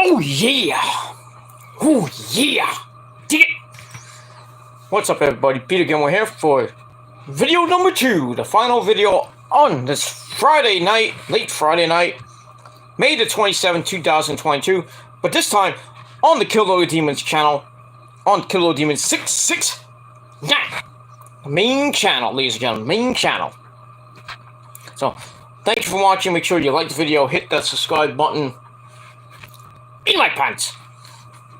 Oh yeah! Oh yeah! Dig it! What's up everybody, Peter Gilmore here for video number 2, the final video on this Friday night, late Friday night, May the 27th, 2022, but this time on the Killer Demons channel, on Killer Demons 669, the main channel, ladies and gentlemen, main channel. So, thank you for watching, make sure you like the video, hit that subscribe button, in my pants,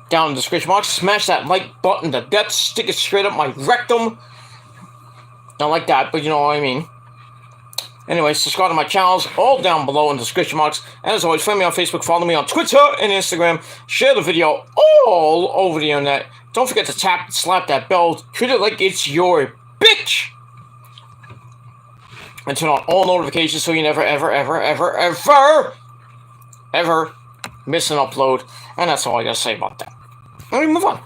down in the description box, smash that like button to death, stick it straight up my rectum, not like that, but you know what I mean. Anyway, subscribe to my channels, all down below in the description box, and as always, friend me on Facebook, follow me on Twitter and Instagram, share the video all over the internet, don't forget to tap and slap that bell, treat it like it's your bitch, and turn on all notifications so you never, ever miss an upload, and that's all I gotta say about that. Let me move on.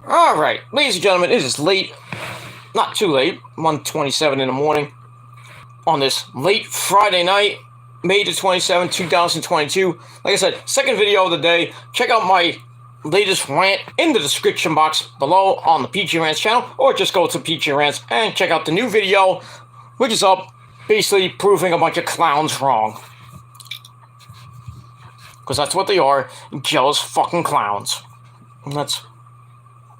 Alright, ladies and gentlemen, it is late, not too late, 1:27 in the morning, on this late Friday night, May the 27th, 2022. Like I said, second video of the day. Check out my latest rant in the description box below on the PG Rants channel, or just go to PG Rants and check out the new video, which is up, basically proving a bunch of clowns wrong. Because that's what they are, jealous fucking clowns. And that's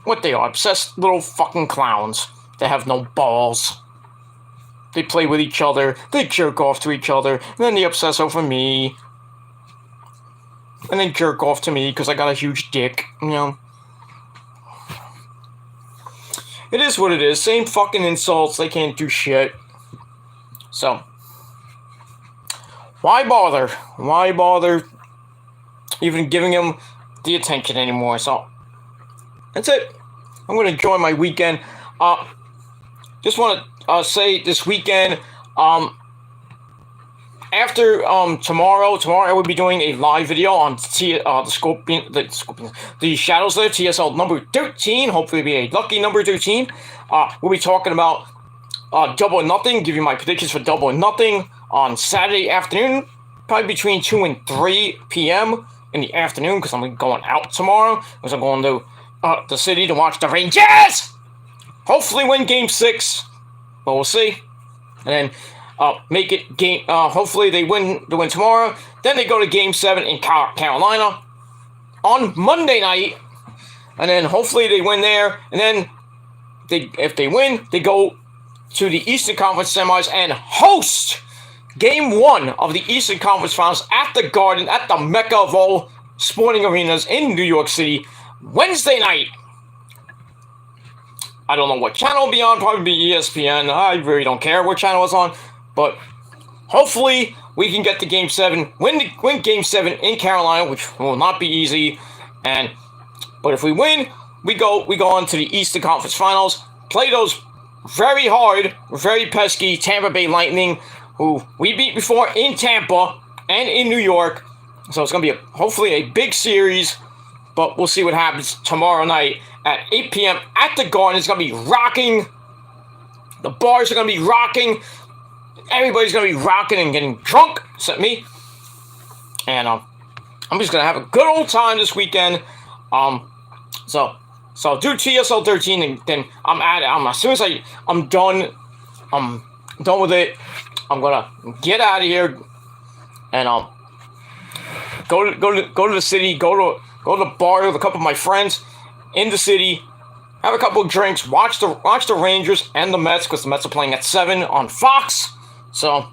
what they are, obsessed little fucking clowns. They have no balls. They play with each other, they jerk off to each other, and then they obsess over me. And then jerk off to me because I got a huge dick, you know. It is what it is, same fucking insults, they can't do shit. So, why bother? Why bother even giving him the attention anymore? So that's it. I'm gonna enjoy my weekend. Just want to say this weekend, after tomorrow I will be doing a live video on the Shadows Lair TSL number 13. Hopefully, it'll be a lucky number 13. We'll be talking about Double or Nothing. Give you my predictions for Double or Nothing on Saturday afternoon, probably between 2 and 3 p.m. in the afternoon, because I'm going out tomorrow, because I'm going to the city to watch the Rangers hopefully win Game 6, but we'll see. And then make it game. Hopefully they win tomorrow. Then they go to Game 7 in Carolina on Monday night, and then hopefully they win there. And then if they win, they go to the Eastern Conference semis and host Game 1 of the Eastern Conference Finals at the Garden, at the Mecca of all sporting arenas in New York City, Wednesday night. I don't know what channel it'll be on, probably be ESPN. I really don't care what channel it's on, but hopefully we can get to Game 7, win Game 7 in Carolina, which will not be easy. But if we win, we go on to the Eastern Conference Finals, play those very hard, very pesky Tampa Bay Lightning, who we beat before in Tampa and in New York. So it's going to be hopefully a big series, but we'll see what happens tomorrow night at 8 p.m. at the Garden. It's going to be rocking. The bars are going to be rocking. Everybody's going to be rocking and getting drunk, except me. And I'm just going to have a good old time this weekend. So I'll do TSL 13, and then as soon as I'm done with it, I'm gonna get out of here, and go to the city, go to the bar with a couple of my friends in the city, have a couple of drinks, watch the Rangers and the Mets, because the Mets are playing at 7 on Fox. So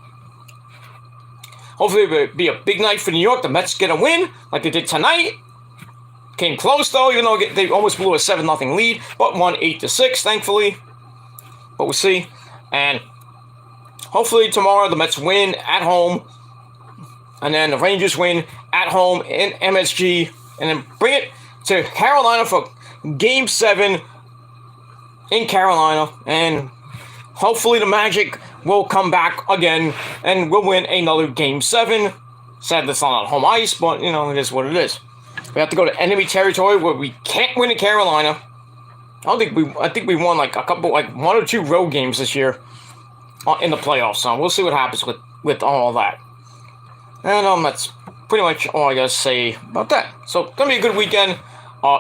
hopefully it'll be a big night for New York. The Mets get a win like they did tonight. Came close though, even though they almost blew a 7-0 lead, but won 8-6, thankfully. But we'll see. And hopefully tomorrow the Mets win at home, and then the Rangers win at home in MSG, and then bring it to Carolina for Game 7 in Carolina, and hopefully the Magic will come back again and we'll win another Game 7. Sad that's not on home ice, but you know, it is what it is. We have to go to enemy territory where we can't win in Carolina. I think we won like a couple, like 1 or 2 road games this year in the playoffs. So we'll see what happens with all that. And that's pretty much all I gotta say about that. So, gonna be a good weekend.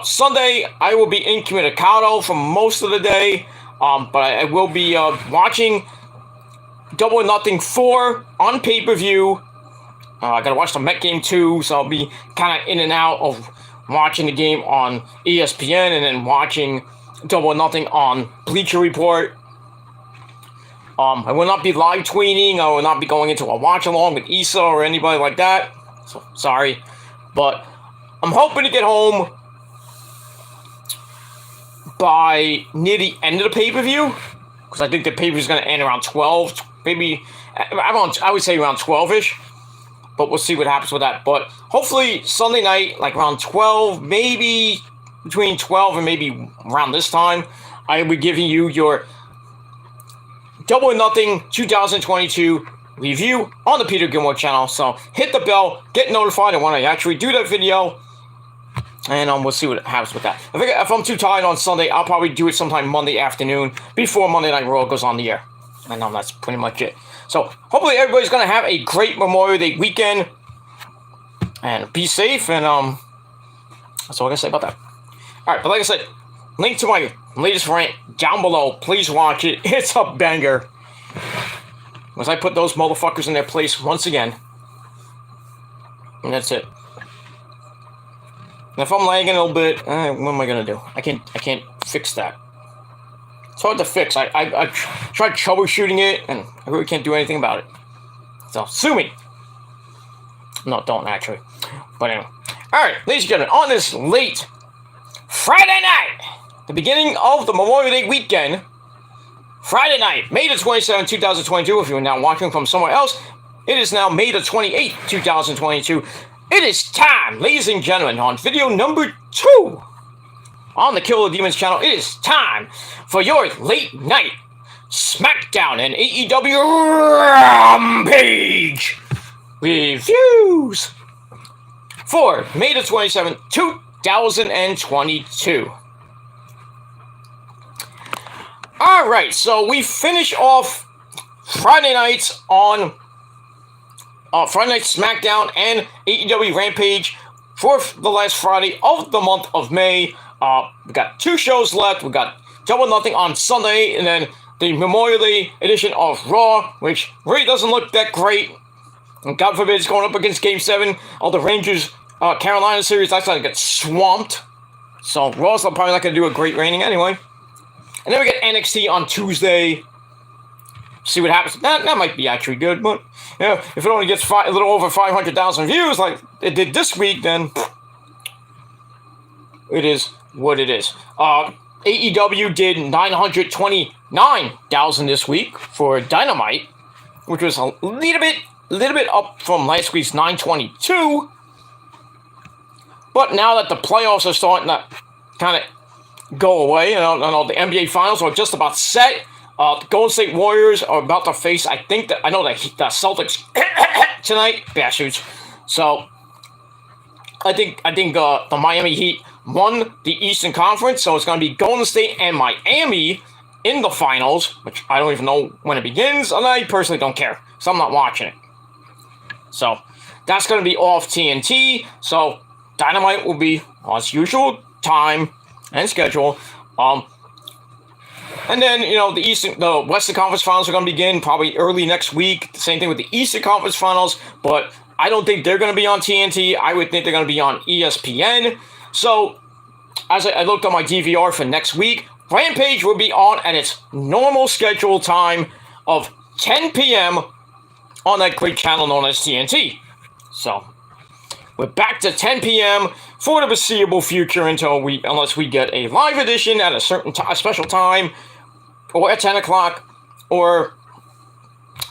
Sunday, I will be incommunicado for most of the day, but I will be watching Double or Nothing 4 on pay-per-view. I gotta watch the Met game too, so I'll be kind of in and out of watching the game on ESPN and then watching Double or Nothing on Bleacher Report. I will not be live tweeting. I will not be going into a watch along with Issa or anybody like that. So sorry, but I'm hoping to get home by near the end of the pay-per-view, because I think the pay-per-view is going to end around 12, maybe. I would say around 12ish, but we'll see what happens with that. But hopefully Sunday night, like around 12, maybe between 12 and maybe around this time, I will be giving you your Double or Nothing 2022 review on the Peter Gilmore channel. So hit the bell, get notified when I actually do that video, and we'll see what happens with that. I think if I'm too tired on Sunday, I'll probably do it sometime Monday afternoon before Monday Night Raw goes on the air. And that's pretty much it. So hopefully everybody's gonna have a great Memorial Day weekend and be safe. And that's all I gotta say about that. All right, but like I said, link to my latest rant down below. Please watch it. It's a banger. As I put those motherfuckers in their place once again. And that's it. And if I'm lagging a little bit, what am I gonna do? I can't fix that. It's hard to fix. I tried troubleshooting it, and I really can't do anything about it. So sue me. No, don't actually. But anyway. All right, ladies and gentlemen, on this late Friday night, the beginning of the Memorial Day weekend, Friday night, May the 27th, 2022. If you're now watching from somewhere else, it is now May the 28th, 2022. It is time, ladies and gentlemen, on video number 2 on the Kill the Demons channel. It is time for your late night Smackdown and AEW Rampage reviews for May the 27th, 2022. Alright, so we finish off Friday nights on Friday Night Smackdown and AEW Rampage for the last Friday of the month of May. We got 2 shows left. We got Double or Nothing on Sunday, and then the Memorial Day edition of Raw, which really doesn't look that great. And God forbid it's going up against Game 7 of the Rangers Carolina series. That's going to get swamped. So Raw's probably not going to do a great rating anyway. And then we get NXT on Tuesday. See what happens. That might be actually good, but if it only gets a little over 500,000 views like it did this week, then it is what it is. AEW did 929,000 this week for Dynamite, which was a little bit up from last week's 922. But now that the playoffs are starting to kind of go away, and the NBA Finals are just about set. The Golden State Warriors are about to face, I know the Celtics tonight, bastards. So I think the Miami Heat won the Eastern Conference, so it's going to be Golden State and Miami in the finals, which I don't even know when it begins, and I personally don't care, so I'm not watching it. So that's going to be off TNT. So Dynamite will be on its usual time and schedule. And then, the Western Conference Finals are going to begin probably early next week. Same thing with the Eastern Conference Finals, but I don't think they're going to be on TNT. I would think they're going to be on ESPN. So, as I looked on my DVR for next week, Rampage will be on at its normal scheduled time of 10 p.m. on that great channel known as TNT. So, we're back to 10 p.m. for the foreseeable future unless we get a live edition at a special time, or at 10 o'clock, or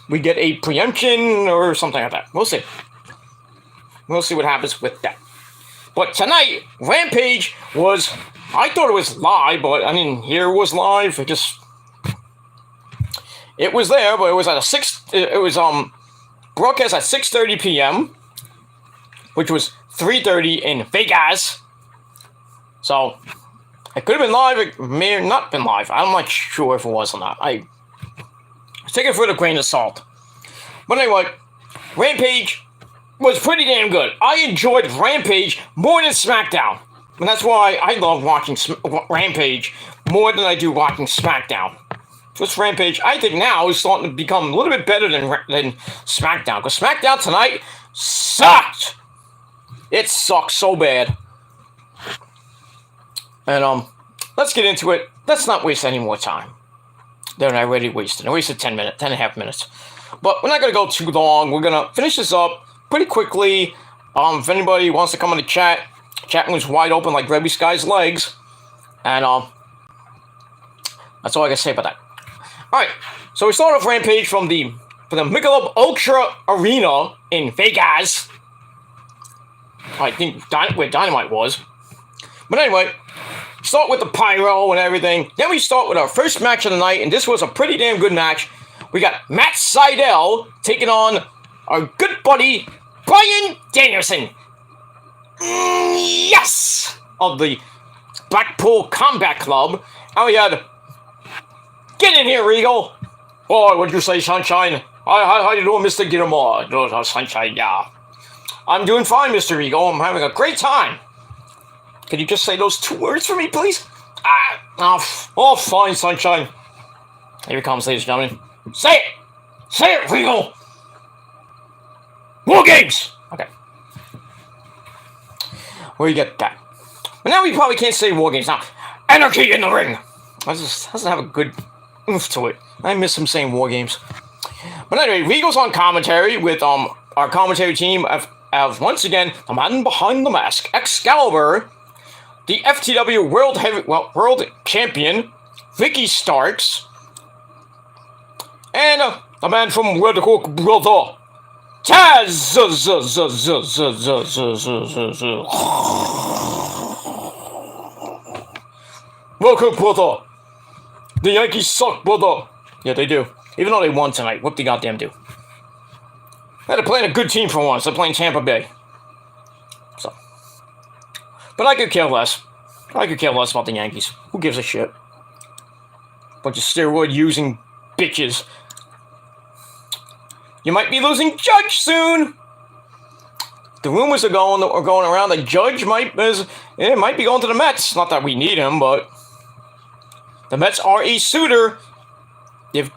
we get a preemption or something like that. We'll see. We'll see what happens with that. But tonight, Rampage I thought it was live, but I didn't hear it was live. It was there, but it was broadcast at 6:30 p.m., which was 3:30 in Vegas. So it could have been live. It may have not been live. I'm not sure if it was or not. I take it with a grain of salt. But anyway, Rampage was pretty damn good. I enjoyed Rampage more than Smackdown. And that's why I love watching Rampage more than I do watching Smackdown. Just Rampage, I think now is starting to become a little bit better than Smackdown. Because Smackdown tonight sucked. It sucked so bad. And let's get into it. Let's not waste any more time than I already wasted. I wasted 10 and a half minutes. But we're not going to go too long. We're going to finish this up pretty quickly. If anybody wants to come in the chat room's wide open like Rebby Sky's legs. And that's all I can say about that. Alright, so we start off Rampage from the Michelob Ultra Arena in Vegas. I think where Dynamite was. But anyway, start with the pyro and everything. Then we start with our first match of the night, and this was a pretty damn good match. We got Matt Sydal taking on our good buddy Bryan Danielson. Yes! Of the Blackpool Combat Club. And we had... Get in here, Regal! Oh, what'd you say, Sunshine? How you doing, Mr. Gilmore? Oh, Sunshine, yeah. I'm doing fine, Mr. Regal. I'm having a great time. Can you just say those 2 words for me, please? Fine, Sunshine. Here it comes, ladies and gentlemen. Say it! Say it, Regal! War Games! Okay. Where you get that? But now we probably can't say War Games. Now, Anarchy in the Ring! That just doesn't have a good oomph to it. I miss him saying War Games. But anyway, Regal's on commentary with our commentary team of once again, the man behind the mask, Excalibur, the FTW World Champion, Vicky Starks, and the man from Red Hook Brother, Taz. Welcome, brother. The Yankees suck, brother. Yeah, they do. Even though they won tonight, what they goddamn do? They're playing a good team for once. They're playing Tampa Bay. So, but I could care less. I could care less about the Yankees. Who gives a shit? Bunch of steroid-using bitches. You might be losing Judge soon. The rumors are going around that Judge might be going to the Mets. Not that we need him, but the Mets are a suitor. If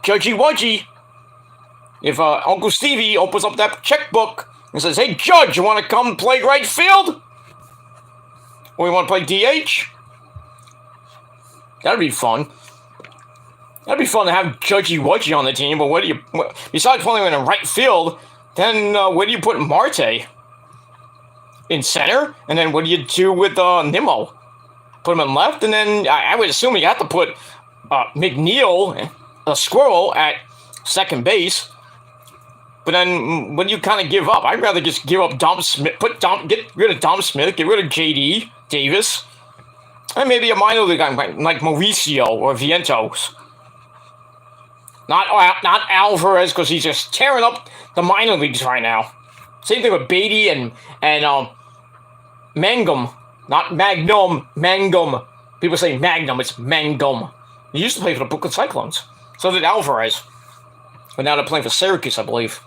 Uncle Stevie opens up that checkbook and says, "Hey, Judge, you want to come play right field? Or you want to play DH?" That'd be fun. That'd be fun to have Judgy Wudgy on the team, but besides playing in right field, then where do you put Marte? In center? And then what do you do with Nimmo? Put him in left, and then I would assume you have to put McNeil, a squirrel, at second base. But then, what do you kind of give up? I'd rather just give up Dom Smith, get rid of Dom Smith, get rid of JD Davis, and maybe a minor league guy like Mauricio or Vientos. Not Alvarez, because he's just tearing up the minor leagues right now. Same thing with Beatty and Mangum. Not Magnum, Mangum. People say Magnum, it's Mangum. He used to play for the Brooklyn Cyclones. So did Alvarez. But now they're playing for Syracuse, I believe.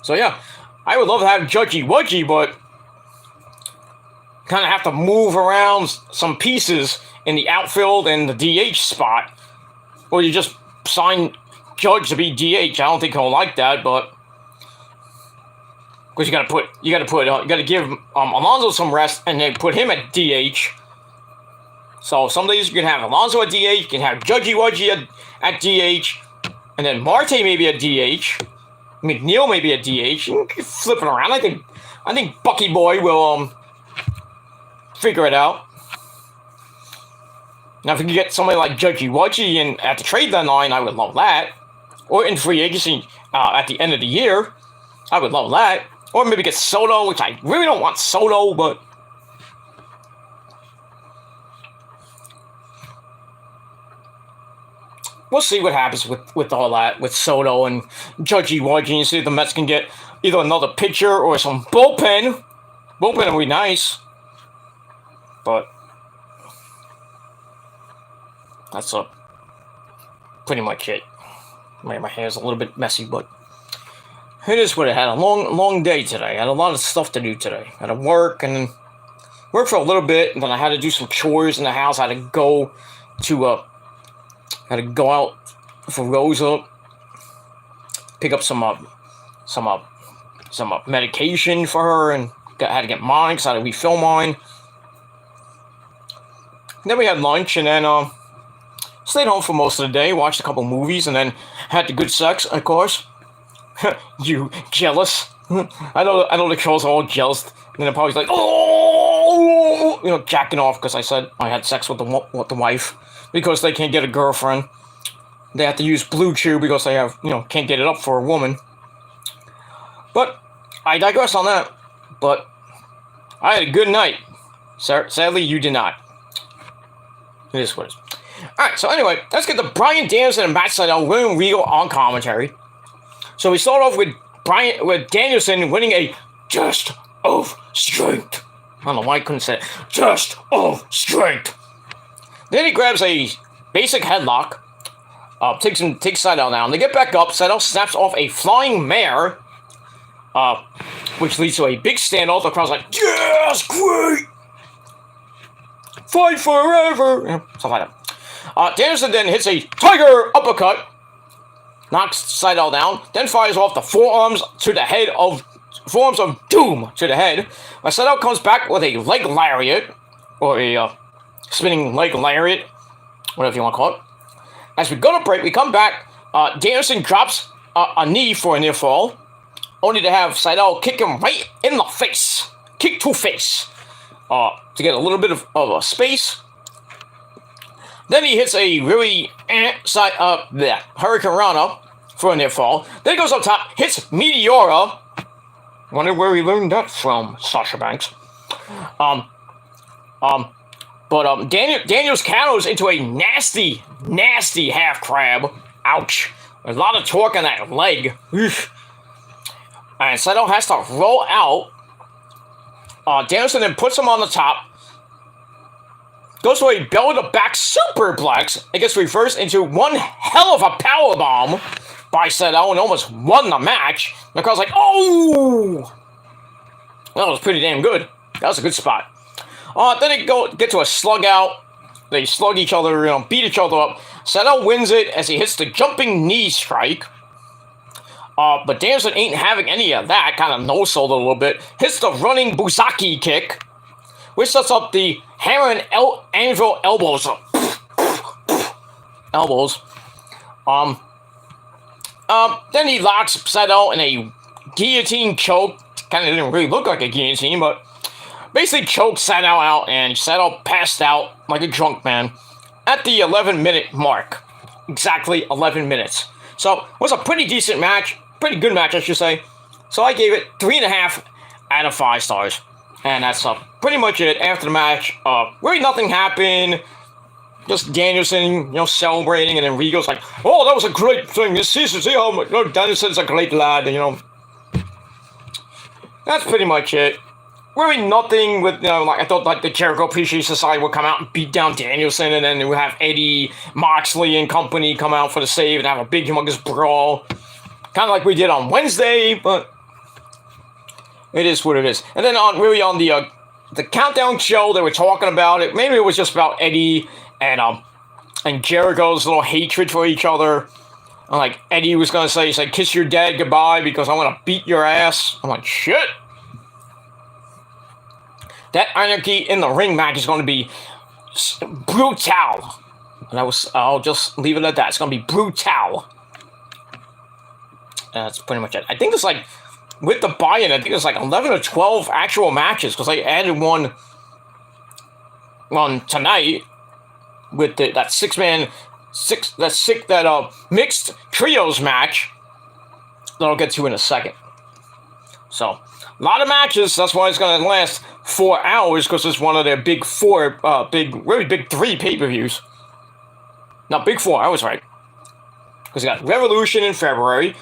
So yeah, I would love to have Judgy Wudgy, but kind of have to move around some pieces in the outfield and the DH spot. Or you just sign Judge to be DH. I don't think he'll like that, but because you gotta give Alonso some rest and then put him at DH. So some days you can have Alonso at DH, you can have Judgy Wudgy at DH, and then Marte maybe at DH, McNeil maybe at DH. You can flip it around. I think Bucky Boy will figure it out. Now, if we can get somebody like Judgy Wudgy in at the trade deadline, I would love that. Or in free agency at the end of the year, I would love that. Or maybe get Soto, which I really don't want Soto, but we'll see what happens with all that, with Soto and Judgy Wudgy, and see if the Mets can get either another pitcher or some bullpen. Bullpen would be nice. But that's pretty much it. My hair's a little bit messy, but it is what it had. A long day today. I had a lot of stuff to do today. I had to work and work for a little bit, and then I had to do some chores in the house. I had to go out for Rosa, pick up some medication for her, and had to get mine because I had to refill mine. And then we had lunch, and then stayed home for most of the day, watched a couple movies, and then had the good sex, of course. You jealous? I know the girls are all jealous, and then they're probably like, oh, jacking off because I said I had sex with the wife because they can't get a girlfriend. They have to use Blue Chew because they have can't get it up for a woman. But I digress on that. But I had a good night. Sadly, you did not. It is what it is. Alright, so anyway, let's get to Bryan Danielson and Matt Sydal winning Regal on commentary. So we start off with Danielson winning a test of strength. I don't know why I couldn't say it. Test of strength. Then he grabs a basic headlock. Takes Sydal down. They get back up. Sydal snaps off a flying mare. Which leads to a big standoff. The crowd's like, yes, great! Fight forever! Stuff like that. Danielson then hits a tiger uppercut. Knocks Sydal down. Then fires off the forearms of doom to the head. Sydal comes back with a leg lariat. Or a spinning leg lariat. Whatever you want to call it. As we go to break, we come back. Danielson drops a knee for a near fall. Only to have Sydal kick him right in the face. Kick to face. To get a little bit of a space. Then he hits a really Hurricane Rana for a near fall. Then he goes up top, hits Meteora. Wonder where he learned that from, Sasha Banks. Daniels counters into a nasty half crab. Ouch. There's a lot of torque on that leg. Oof. And Sydal has to roll out. Danielson then puts him on the top. Goes for a belly-to-back superplex. It gets reversed into one hell of a powerbomb by Sydal and almost won the match. The crowd's like, oh! That was pretty damn good. That was a good spot. Then they get to a slug out. They slug each other, beat each other up. Sydal wins it as he hits the jumping knee strike. But Danielson ain't having any of that. Kind of no-sold a little bit. Hits the running Buzaki kick, which sets up the hammer and anvil elbows. Then he locks Sydal in a guillotine choke. Kind of didn't really look like a guillotine, but basically choked Sydal out, and Sydal passed out like a drunk man at the 11-minute mark. Exactly 11 minutes. So it was a pretty decent match. Pretty good match, I should say. So I gave it 3.5 out of 5 stars. And that's pretty much it. After the match, really nothing happened. Just Danielson, celebrating, and then Regal's like, oh, that was a great thing this season. See how much Danielson's a great lad, That's pretty much it. Really nothing with, I thought the Jericho Appreciation Society would come out and beat down Danielson, and then we would have Eddie, Moxley, and company come out for the save and have a big, humongous brawl. Kind of like we did on Wednesday, but it is what it is. And then on the Countdown show, they were talking about it. Maybe it was just about Eddie and Jericho's little hatred for each other. And like Eddie was going to say, he said, kiss your dad goodbye because I'm going to beat your ass. I'm like, shit. That anarchy in the ring match is going to be brutal. And I'll just leave it at that. It's going to be brutal. That's pretty much it. I think it's with the buy-in, I think it's 11 or 12 actual matches because they added one tonight with that mixed trios match that I'll get to in a second. So, a lot of matches. That's why it's going to last 4 hours because it's one of their big 3 pay-per-views. Not big 4, I was right. Because you got Revolution in February.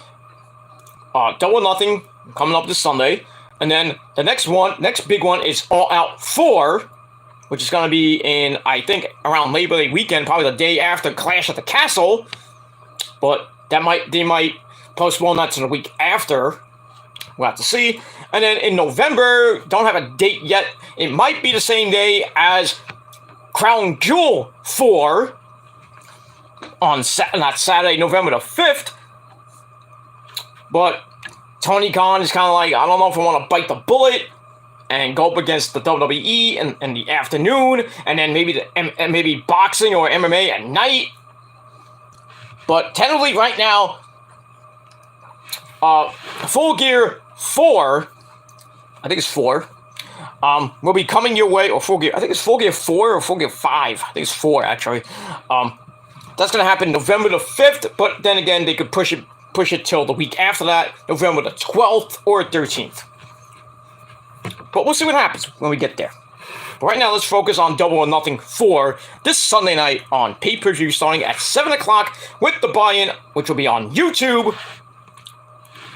Double or Nothing coming up this Sunday. And then the next big one is All Out 4, which is going to be in, I think, around Labor Day weekend, probably the day after Clash at the Castle. But they might postpone that to the week after. We'll have to see. And then in November, don't have a date yet. It might be the same day as Crown Jewel 4 on not Saturday, November the 5th. But Tony Khan is kind of like, I don't know if I want to bite the bullet and go up against the WWE in the afternoon, and then maybe boxing or MMA at night. But tentatively right now, Full Gear 4, I think it's 4, will be coming your way, or Full Gear, I think it's Full Gear 4 or Full Gear 5, I think it's 4 actually. That's going to happen November the 5th, but then again, they could push it till the week after that, November the 12th or 13th. But we'll see what happens when we get there. But right now, let's focus on Double or Nothing 4 this Sunday night on pay-per-view starting at 7 o'clock with the buy-in, which will be on YouTube.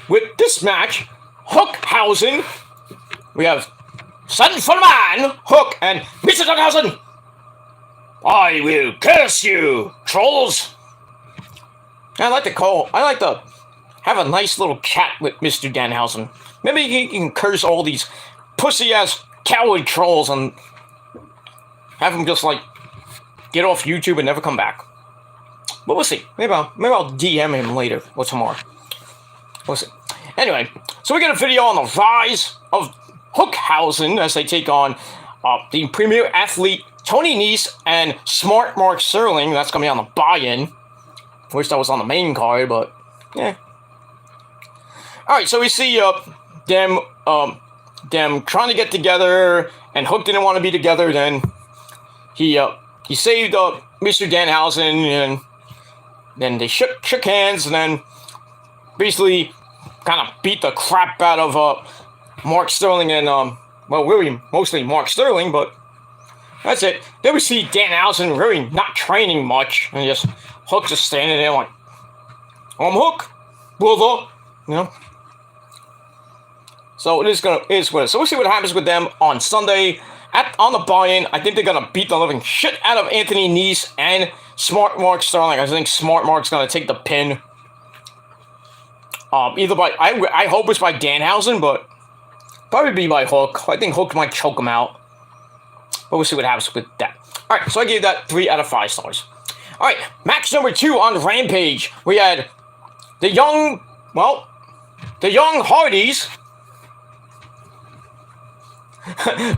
With this match, Hookhausen. We have Son for the Man, Hook, and Mr. Hookhausen. I will curse you, trolls. I like to have a nice little chat with Mr. Danhausen. Maybe he can curse all these pussy-ass coward trolls and have him just, like, get off YouTube and never come back. But we'll see. Maybe I'll DM him later or tomorrow. We'll see. Anyway, so we got a video on the rise of Hookhausen as they take on the premier athlete Tony Nese and Smart Mark Sterling. That's going to be on the buy-in. Wish that was on the main card, but yeah. Alright, so we see them trying to get together, and Hook didn't want to be together. Then he saved Mr. Danhausen, and then they shook hands, and then basically kind of beat the crap out of Mark Sterling and well, really mostly Mark Sterling, but that's it. Then we see Danhausen really not training much, and just Hook just standing there like, I'm Hook, brother, you know. So it is what it is. So we'll see what happens with them on Sunday on the buy-in. I think they're gonna beat the living shit out of Anthony Nese and Smart Mark Sterling. I think Smart Mark's gonna take the pin. Either by I hope it's by Danhausen, but probably be by Hook. I think Hook might choke him out. But we'll see what happens with that. Alright, so I gave that 3 out of 5 stars. Alright, match number 2 on Rampage. We had the young Hardys.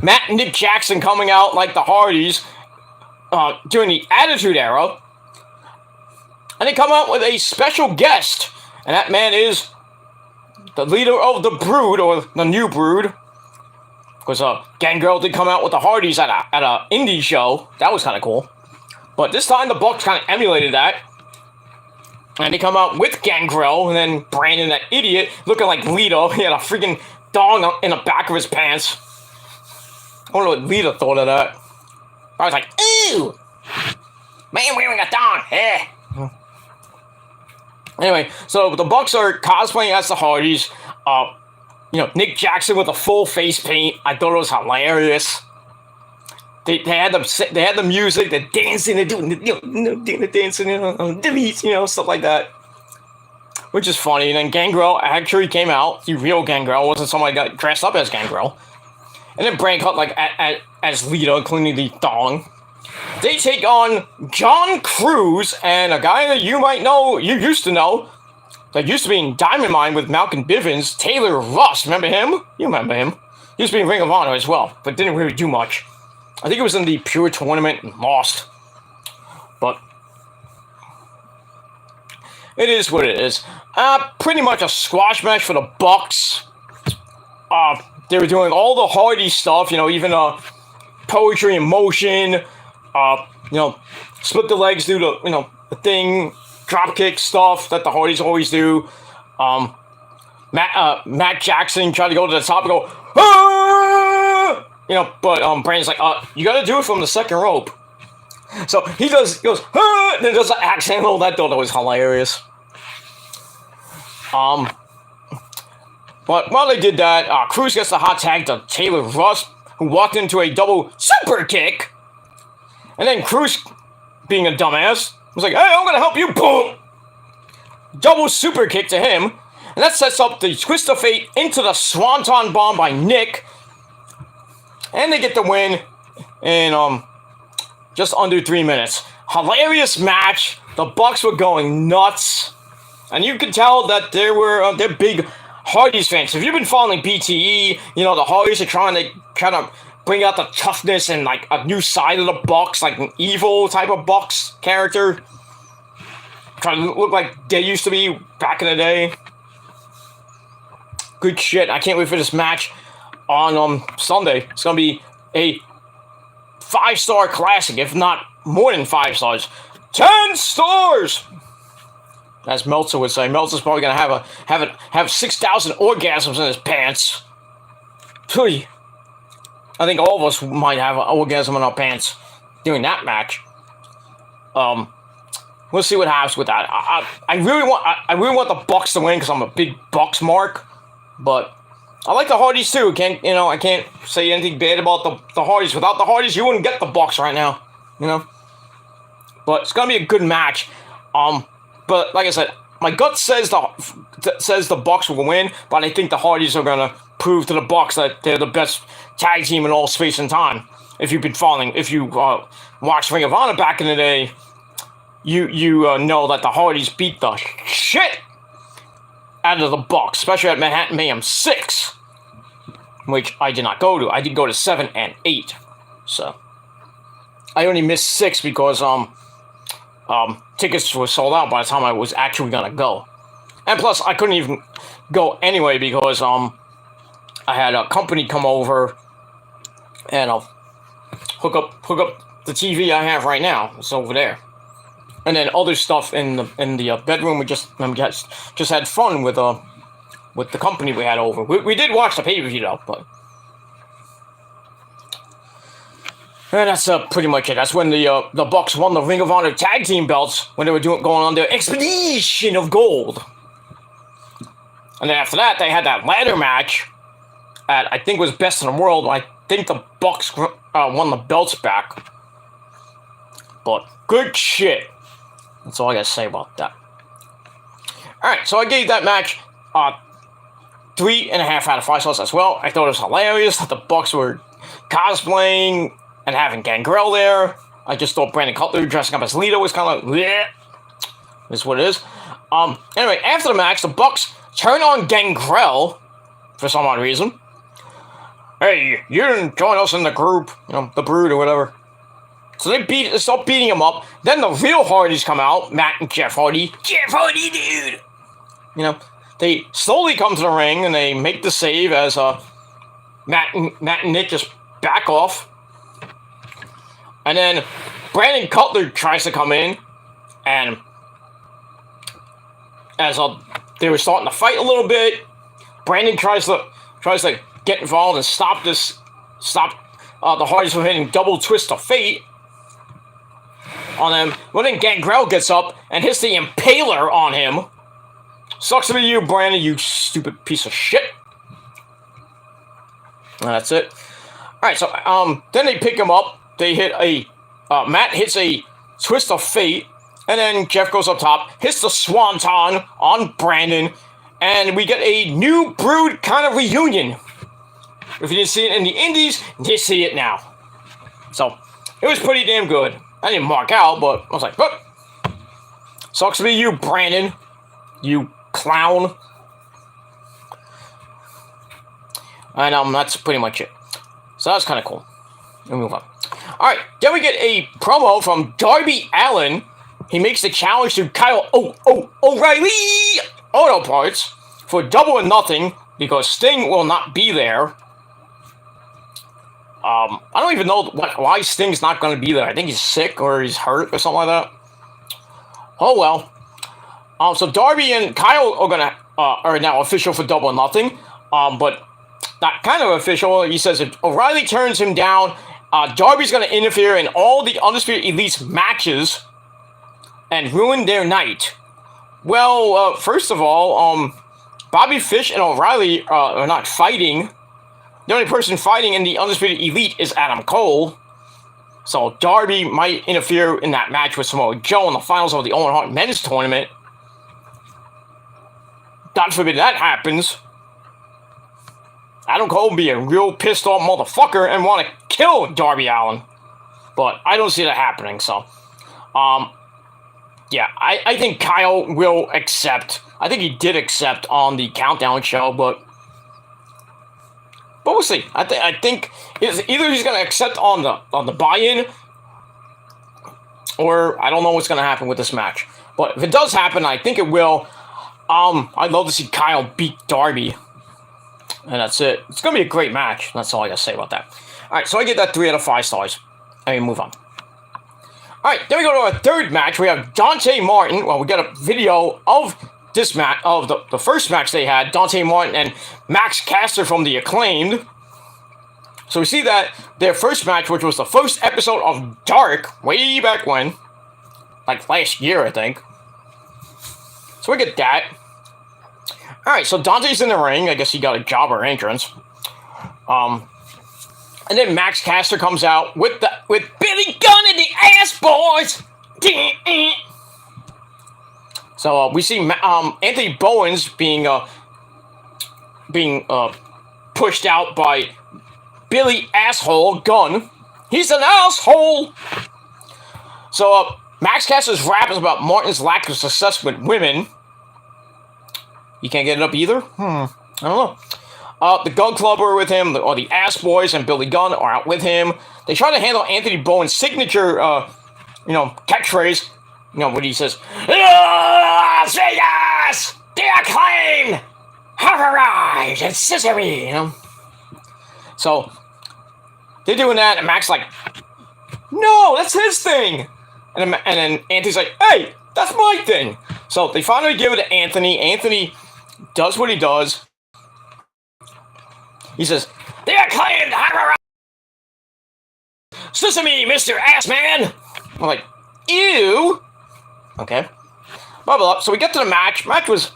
Matt and Nick Jackson coming out like the Hardys during the Attitude Era. And they come out with a special guest. And that man is the leader of the Brood, or the New Brood. Because Gangrel did come out with the Hardys at a indie show. That was kind of cool. But this time the Bucks kind of emulated that. And they come out with Gangrel, and then Brandon, that idiot, looking like Lita. He had a freaking dong in the back of his pants. I wonder what Lita thought of that. I was like, ooh! Man wearing a dong! Eh. Anyway, so the Bucks are cosplaying as the Hardys. Nick Jackson with a full face paint. I thought it was hilarious. They had the music, the dancing, they're doing the dancing, the beats, stuff like that. Which is funny. And then Gangrel actually came out. The real Gangrel wasn't somebody that got dressed up as Gangrel. And then Brand cut like as Lita, including the thong. They take on John Cruz and a guy that you might know, you used to know, that used to be in Diamond Mine with Malcolm Bivens, Taylor Russ. Remember him? You remember him. He used to be in Ring of Honor as well, but didn't really do much. I think it was in the Pure Tournament and lost. But it is what it is. Pretty much a squash match for the Bucks. They were doing all the Hardy stuff, even poetry in motion, split the legs, do the thing, dropkick stuff that the Hardys always do. Matt Jackson tried to go to the top and go, ah! But Brandon's like, you gotta do it from the second rope. So he goes, ah! And then does the axe handle. That thought was hilarious. But while they did that, Cruz gets the hot tag to Taylor Russ, who walked into a double super kick. And then Cruz, being a dumbass, was like, hey, I'm gonna help you, boom! Double super kick to him. And And that sets up the Twist of Fate into the Swanton Bomb by Nick. And they get the win in just under 3 minutes. Hilarious match. The Bucks were going nuts. And you could tell that they're big Hardys fans. If you've been following BTE, you know, the Hardys are trying to kind of bring out the toughness and like a new side of the Bucks, like an evil type of Bucks character. Trying to look like they used to be back in the day. Good shit. I can't wait for this match on Sunday. It's going to be a 5-star classic, if not more than 5 stars. 10 stars! As Meltzer would say. Meltzer's probably going to have 6,000 orgasms in his pants. Phew. I think all of us might have an orgasm in our pants during that match. We'll see what happens with that. I really want the Bucks to win because I'm a big Bucks mark. But I like the Hardys too. I can't say anything bad about the Hardys. Without the Hardys, you wouldn't get the Bucks right now. You know. But it's gonna be a good match. But like I said, my gut says the Bucks will win. But I think the Hardys are gonna prove to the Bucks that they're the best tag team in all space and time. If you've been following, if you watched Ring of Honor back in the day, you know that the Hardys beat the shit out of the Bucks, especially at Manhattan Mayhem 6, which I did not go to. I did go to 7 and 8, so I only missed 6 because tickets were sold out by the time I was actually gonna go, and plus I couldn't even go anyway because I had a company come over and hook up the TV I have right now. It's over there. And then other stuff in the bedroom. We just had fun with the company we had over. We did watch the pay-per-view though, but and that's pretty much it. That's when the Bucks won the Ring of Honor tag team belts when they were going on their expedition of gold. And then after that, they had that ladder match at I think it was Best in the World. I think the Bucks won the belts back. But good shit. That's all I gotta say about that. Alright, so I gave that match 3.5 out of 5 stars as well. I thought it was hilarious that the Bucks were cosplaying and having Gangrel there. I just thought Brandon Cutler dressing up as Lita was kind of bleh. Is what it is. Anyway, after the match, the Bucks turn on Gangrel for some odd reason. Hey, you didn't join us in the group, you know, the Brood or whatever. So they start beating him up. Then the real Hardys come out, Matt and Jeff Hardy. Jeff Hardy, dude! You know, they slowly come to the ring and they make the save as Matt and Nick just back off. And then Brandon Cutler tries to come in, and as they were starting to fight a little bit, Brandon tries to get involved and stop the Hardys from hitting double twist of fate on them. Well, then Gangrel gets up and hits the Impaler on him. Sucks to be you, Brandon, you stupid piece of shit. And that's it. Alright, so then they pick him up. They hit Matt hits a twist of fate, and then Jeff goes up top, hits the Swanton on Brandon, and we get a new Brood kind of reunion. If you didn't see it in the indies, you see it now. So, it was pretty damn good. I didn't mark out, but I was like, oh, sucks to be you, Brandon. You clown. And that's pretty much it. So that's kind of cool. We'll move on. Alright, then we get a promo from Darby Allin. He makes the challenge to Kyle O'Reilly Auto Parts for Double or Nothing because Sting will not be there. I don't even know why Sting's not going to be there. I think he's sick or he's hurt or something like that. Oh well. So Darby and Kyle are now official for Double or Nothing. But not kind of official. He says if O'Reilly turns him down, Darby's going to interfere in all the Undisputed Elite's matches and ruin their night. Well, first of all, Bobby Fish and O'Reilly are not fighting. The only person fighting in the Undisputed Elite is Adam Cole. So Darby might interfere in that match with Samoa Joe in the finals of the Owen Hart Men's Tournament. God forbid that happens, Adam Cole will be a real pissed off motherfucker and want to kill Darby Allin. But I don't see that happening, so. Yeah, I think Kyle will accept. I think he did accept on the Countdown show, but we'll see. I think either he's going to accept on the buy-in, or I don't know what's going to happen with this match. But if it does happen, I think it will. I'd love to see Kyle beat Darby. And that's it. It's going to be a great match. That's all I got to say about that. Alright, so I get that 3 out of 5 stars. And we move on. Alright, then we go to our third match. We have Dante Martin. Well, we got a video of this match, of the first match they had. Dante Martin and Max Caster from The Acclaimed. So we see that their first match, which was the first episode of Dark, way back when. Like last year, I think. So we get that. Alright, so Dante's in the ring. I guess he got a jobber entrance. And then Max Caster comes out with Billy Gunn and the Ass Boys. So we see Anthony Bowens being pushed out by Billy Asshole Gunn. He's an asshole. So Max Caster's rap is about Martin's lack of success with women. You can't get it up either? I don't know. The Gun Club are with him, or the Ass Boys and Billy Gunn are out with him. They try to handle Anthony Bowens' signature, catchphrase. You know, when he says, say yes! The Acclaimed! Have arrived! It's Sesame! You know? So, they're doing that, and Mac's like, no, that's his thing! And then Anthony's like, hey, that's my thing! So, they finally give it to Anthony. Anthony does what he does. He says, the Acclaimed have arrived! Sesame, Mr. Assman! I'm like, ew! Okay. Blah, blah, blah. So we get to the match. Match was,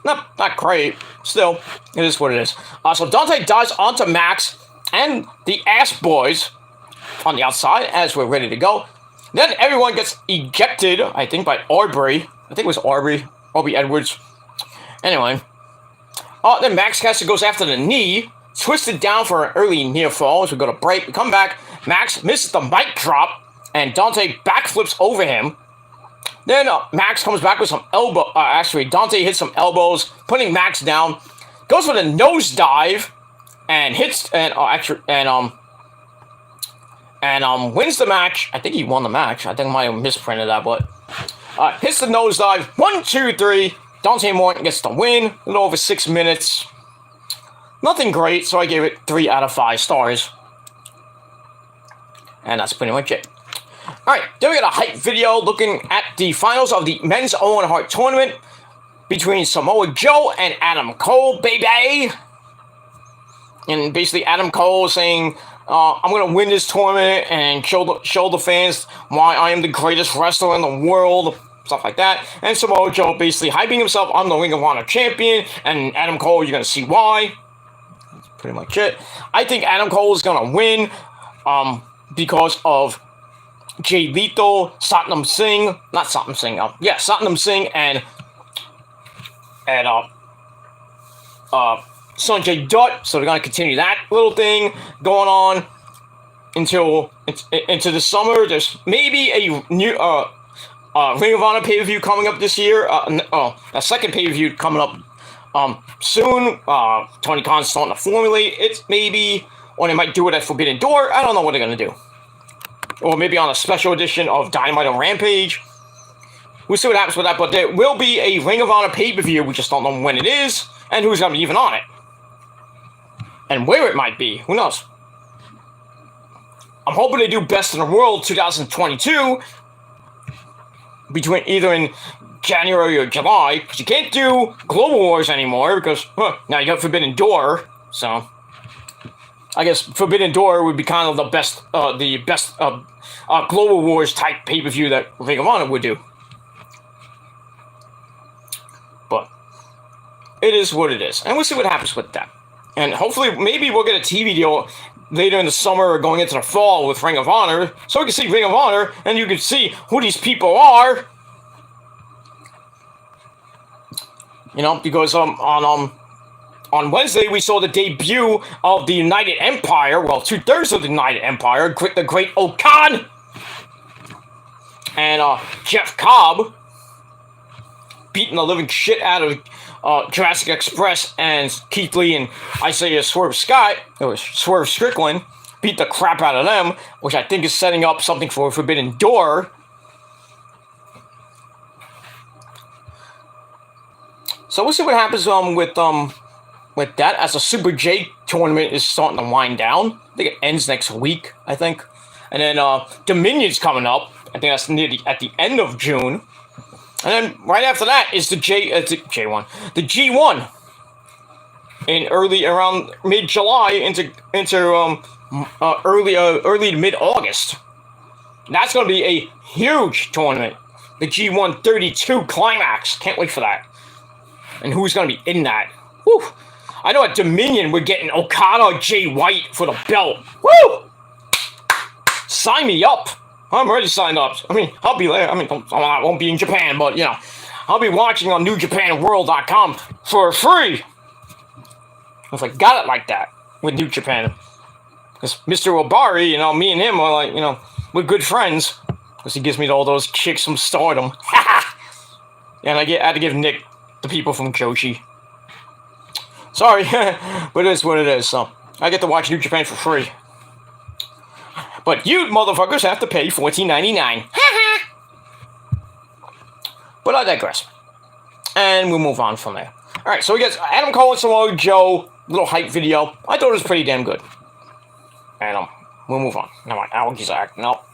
not great. Still, it is what it is. So Dante dives onto Max and the Ass Boys on the outside as we're ready to go. Then everyone gets ejected, I think, by Aubrey. I think it was Aubrey Edwards. Anyway. Then Max Caster goes after the knee, twisted down for an early near fall as we go to break. We come back. Max misses the mic drop, and Dante backflips over him. Then Max comes back with some elbow. Dante hits some elbows, putting Max down. Goes for the nosedive, and hits wins the match. I think he won the match. I think I might have misprinted that, but hits the nosedive. 1, 2, 3. Dante Martin gets the win. A little over 6 minutes. Nothing great, so I gave it 3 out of 5 stars. And that's pretty much it. Alright, then we got a hype video looking at the finals of the Men's Owen Hart Tournament between Samoa Joe and Adam Cole, baby. And basically Adam Cole saying, I'm going to win this tournament and show the fans why I am the greatest wrestler in the world. Stuff like that. And Samoa Joe basically hyping himself, I'm the Ring of Honor champion. And Adam Cole, you're going to see why. That's pretty much it. I think Adam Cole is going to win because of Jay Lethal, Satnam Singh, Satnam Singh and Sanjay Dutt. So they're going to continue that little thing going on into the summer. There's maybe a new Ring of Honor pay-per-view coming up this year. A second pay-per-view coming up soon. Tony Khan's starting to formulate it, maybe. Or they might do it at Forbidden Door. I don't know what they're going to do. Or maybe on a special edition of Dynamite on Rampage. We'll see what happens with that. But there will be a Ring of Honor pay-per-view. We just don't know when it is. And who's going to be even on it. And where it might be. Who knows? I'm hoping they do Best in the World 2022. Between either in January or July. Because you can't do Global Wars anymore. Because now you got Forbidden Door. So I guess Forbidden Door would be kind of the best Global Wars type pay-per-view that Ring of Honor would do. But it is what it is. And we'll see what happens with that. And hopefully, maybe we'll get a TV deal later in the summer or going into the fall with Ring of Honor. So we can see Ring of Honor and you can see who these people are. because on Wednesday we saw the debut of the United Empire. Well, 2/3 of the United Empire, the Great Okan and Jeff Cobb beating the living shit out of Jurassic Express and Keith Lee and Isaiah Swerve Strickland. Beat the crap out of them, which I think is setting up something for Forbidden Door. So we'll see what happens with that, as the Super J tournament is starting to wind down. I think it ends next week, I think. And then Dominion's coming up. I think that's at the end of June. And then right after that is the G1 in around mid-July into early to mid-August. That's going to be a huge tournament. The G1 32 Climax. Can't wait for that. And who's going to be in that? Woo! I know at Dominion we're getting Okada Jay White for the belt. Woo! Sign me up. I'm already signed up. I mean, I'll be there. I mean, I won't be in Japan, but, I'll be watching on NewJapanWorld.com for free. If I got it like that with New Japan. Because Mr. Obari, me and him are like, we're good friends. Because he gives me all those chicks from Stardom. And I had to give Nick the people from Joshi. Sorry, but it is what it is. So I get to watch New Japan for free. But you motherfuckers have to pay $14.99. But I digress. And we'll move on from there. Alright, so we got Adam Cole and Samoa Joe, little hype video. I thought it was pretty damn good. And we'll move on. Now my allergies are acting up.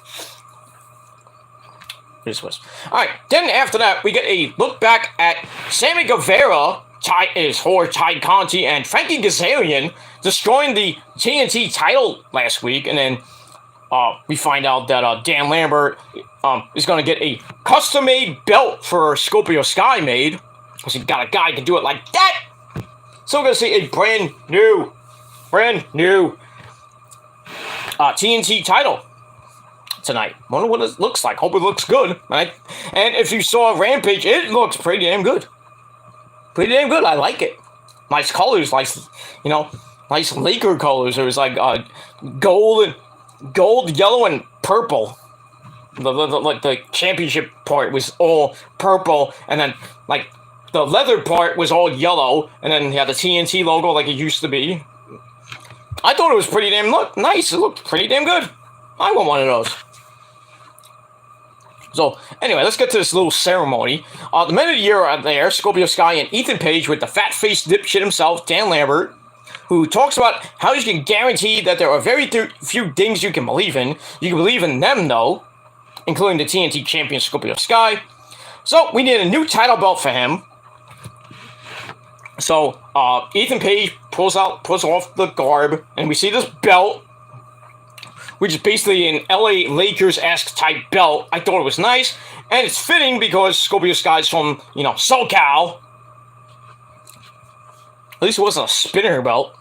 This was. Alright, then after that, we get a look back at Sammy Guevara, Ty Conti, and Frankie Kazarian destroying the TNT title last week, and then we find out that Dan Lambert is going to get a custom-made belt for Scorpio Sky made, because he got a guy who can do it like that. So we're going to see a brand new TNT title tonight. Wonder what it looks like. Hope it looks good. Right? And if you saw Rampage, it looks pretty damn good. Pretty damn good. I like it. Nice colors, nice Laker colors. It was like gold, yellow, and purple. The championship part was all purple, and then like the leather part was all yellow, and then you had the TNT logo like it used to be. I thought it was pretty damn nice. It looked pretty damn good. I want one of those. So, anyway, let's get to this little ceremony. The men of the year are there, Scorpio Sky and Ethan Page, with the fat-faced dipshit himself, Dan Lambert, who talks about how you can guarantee that there are very few things you can believe in. You can believe in them, though, including the TNT champion, Scorpio Sky. So, we need a new title belt for him. So, Ethan Page pulls off the garb, and we see this belt, which is basically an LA Lakers-esque type belt. I thought it was nice, and it's fitting because Scorpio Sky's from, SoCal. At least it wasn't a spinner belt.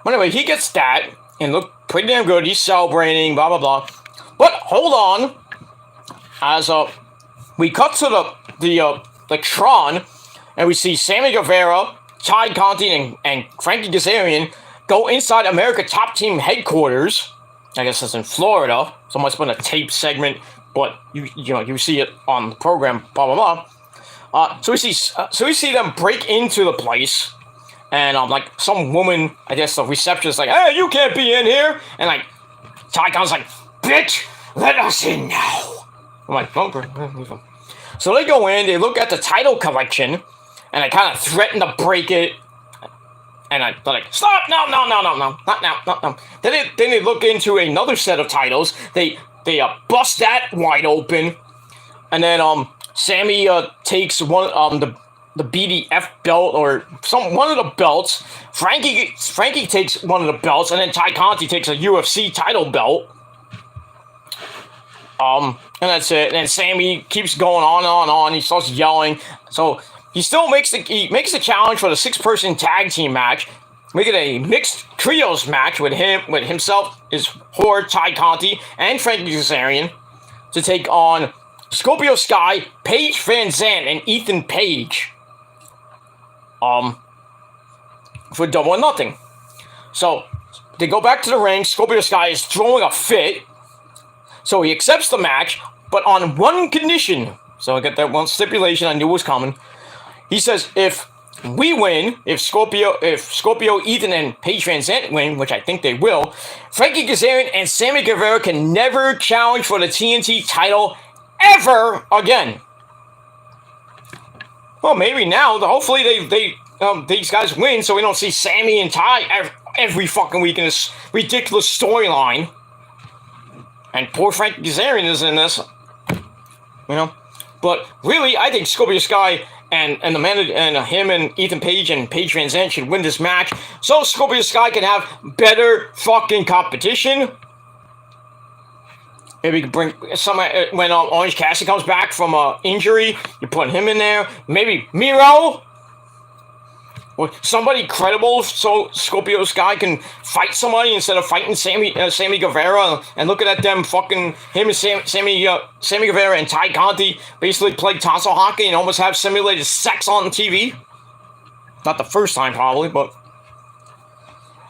But anyway, he gets that, and looked pretty damn good. He's celebrating, blah, blah, blah. But, hold on. As we cut to the Tron, and we see Sammy Guevara, Ty Conti, and Frankie Kazarian go inside America Top Team headquarters. I guess that's in Florida. So it must have been a tape segment, but you see it on the program. Blah blah blah. So we see them break into the place, and like some woman, I guess the receptionist, like, "Hey, you can't be in here!" And like Ty Conti's like, "Bitch, let us in now." I'm like, "Oh." So they go in. They look at the title collection, and they kind of threaten to break it. And they're like, "Stop! No, not now." Then they look into another set of titles. They bust that wide open, and then Sammy takes one the BDF belt or one of the belts. Frankie takes one of the belts, and then Ty Conti takes a UFC title belt. And that's it. And Sammy keeps going on and on. He starts yelling. So he still makes the challenge for the 6-person tag team match. We get a mixed trios match with himself, his Horde, Ty Conti, and Frankie Kazarian to take on Scorpio Sky, Paige Van Zandt, and Ethan Page. for Double or Nothing. So they go back to the ring. Scorpio Sky is throwing a fit. So he accepts the match, but on one condition. So I got that one stipulation I knew was coming. He says if we win, if Scorpio, Ethan, and Paige Van Zandt win, which I think they will, Frankie Kazarian and Sammy Guevara can never challenge for the TNT title ever again. Well, maybe now. Hopefully these guys win, so we don't see Sammy and Ty every fucking week in this ridiculous storyline. And poor Frankie Kazarian is in this, you know. But really, I think Scorpio Sky and the manager and him and Ethan Page and Paige Van Zandt should win this match, so Scorpio Sky can have better fucking competition. Maybe you can bring when Orange Cassidy comes back from injury, you put him in there. Maybe Miro. Or somebody credible, so Scorpio Sky can fight somebody instead of fighting Sammy Guevara and looking at them fucking him and Sammy Guevara and Ty Conti basically play tonsil hockey and almost have simulated sex on TV. Not the first time probably, but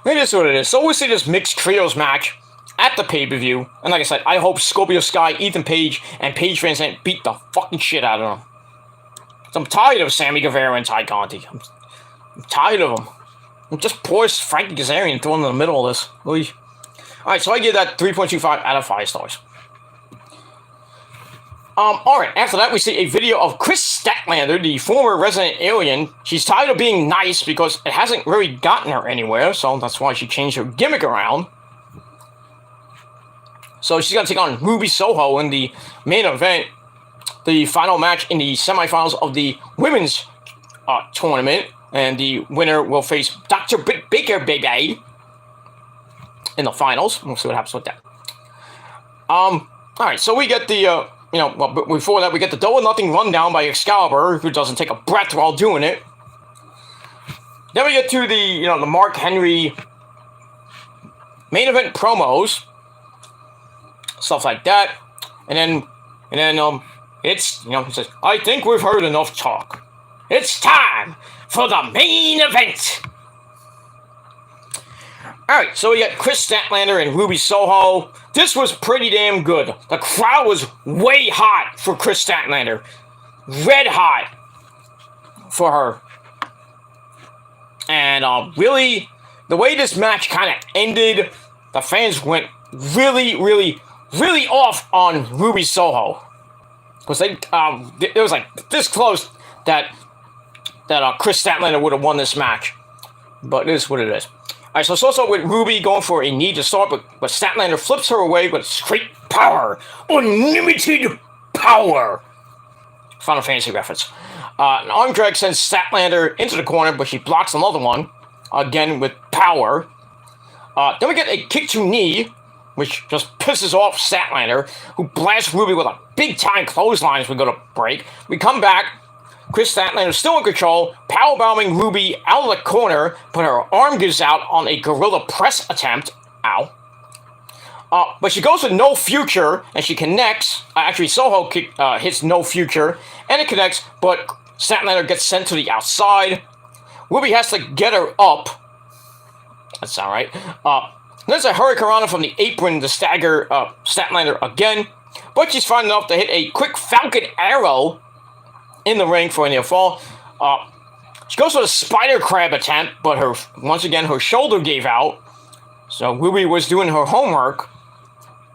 maybe that's what it is. So we'll see this mixed trios match at the pay-per-view, and like I said, I hope Scorpio Sky, Ethan Page, and Paige Van Zandt beat the fucking shit out of them. So I'm tired of Sammy Guevara and Ty Conti. I'm tired of them. I'm just poor Frankie Kazarian thrown in the middle of this. Alright, so I give that 3.25 out of 5 stars. Alright, after that we see a video of Chris Statlander, the former Resident Alien. She's tired of being nice because it hasn't really gotten her anywhere, so that's why she changed her gimmick around. So she's going to take on Ruby Soho in the main event, the final match in the semifinals of the women's tournament. And the winner will face Dr. Britt Baker, baby, in the finals. We'll see what happens with that. Alright, so we get the, but before that, we get the Double or Nothing rundown by Excalibur, who doesn't take a breath while doing it. Then we get to the, the Mark Henry main event promos. Stuff like that. And then, it's, he says, I think we've heard enough talk. It's time for the main event. Alright, so we got Chris Statlander and Ruby Soho. This was pretty damn good. The crowd was way hot for Chris Statlander. Red hot for her. And really, the way this match kind of ended, the fans went really, really, really off on Ruby Soho. Because it was like this close that Chris Statlander would have won this match. But it is what it is. Alright, so it's also with Ruby going for a knee to start, but Statlander flips her away with straight power. Unlimited power. Final Fantasy reference. An arm drag sends Statlander into the corner, but she blocks another one. Again with power. Then we get a kick to knee, which just pisses off Statlander, who blasts Ruby with a big-time clothesline as we go to break. We come back. Chris Statlander is still in control, powerbombing Ruby out of the corner, but her arm gives out on a gorilla press attempt. Ow. But she goes with No Future, and she connects. Actually, Soho hits No Future, and it connects, but Statlander gets sent to the outside. Ruby has to get her up. That's all right. There's a Hurricanrana from the apron to stagger Statlander again, but she's fine enough to hit a quick Falcon Arrow in the ring for a near fall. She goes for a spider crab attempt, but once again her shoulder gave out. So Ruby was doing her homework.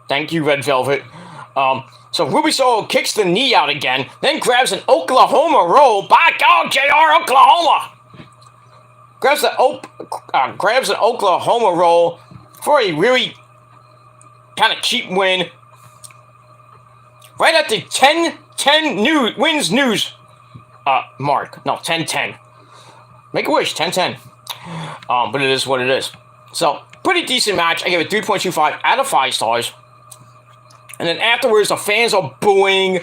Thank you, Red Velvet. So Ruby Soho kicks the knee out again, then grabs an Oklahoma roll. By God, JR Oklahoma! Grabs an Oklahoma roll for a really kind of cheap win. Right at the 10-10 wins news mark. No, 10-10. Make a wish, 10-10. But it is what it is. So, pretty decent match. I give it 3.25 out of 5 stars. And then afterwards, the fans are booing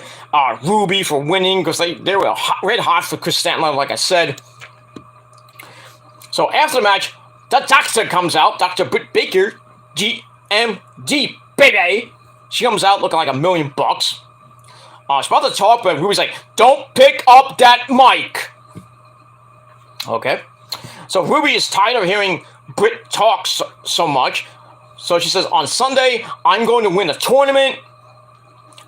Ruby for winning because they were red hot for Chris Statlander, like I said. So after the match, the doctor comes out. Dr. Britt Baker, GMD, baby. She comes out looking like $1 million. She's about to talk, but Ruby's like, don't pick up that mic. Okay. So Ruby is tired of hearing Britt talk so much. So she says, on Sunday, I'm going to win a tournament.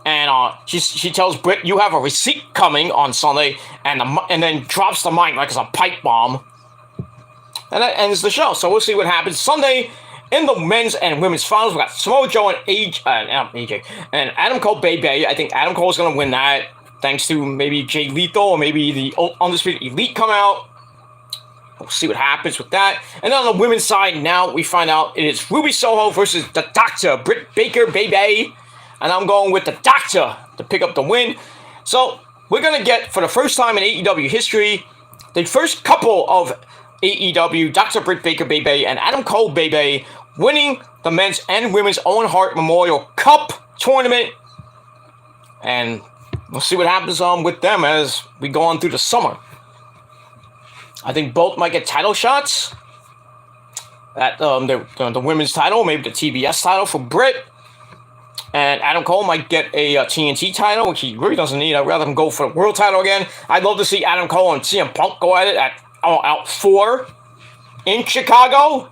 And she tells Britt, you have a receipt coming on Sunday. And then drops the mic like it's a pipe bomb. And that ends the show. So we'll see what happens Sunday in the men's and women's finals. We got Samoa Joe and AJ and Adam Cole Bay. I think Adam Cole's going to win that. Thanks to maybe Jay Lethal or maybe the Undisputed Elite come out. We'll see what happens with that. And then on the women's side, now we find out it is Ruby Soho versus the Doctor, Britt Baker, baby. And I'm going with the Doctor to pick up the win. So we're going to get, for the first time in AEW history, the first couple of AEW, Dr. Britt Baker, baby, and Adam Cole, baby, winning the men's and women's Owen Hart Memorial Cup tournament. And we'll see what happens with them as we go on through the summer. I think both might get title shots at the women's title, maybe the TBS title for Britt. And Adam Cole might get a TNT title, which he really doesn't need. I'd rather him go for the world title again. I'd love to see Adam Cole and CM Punk go at it at Out 4 in Chicago.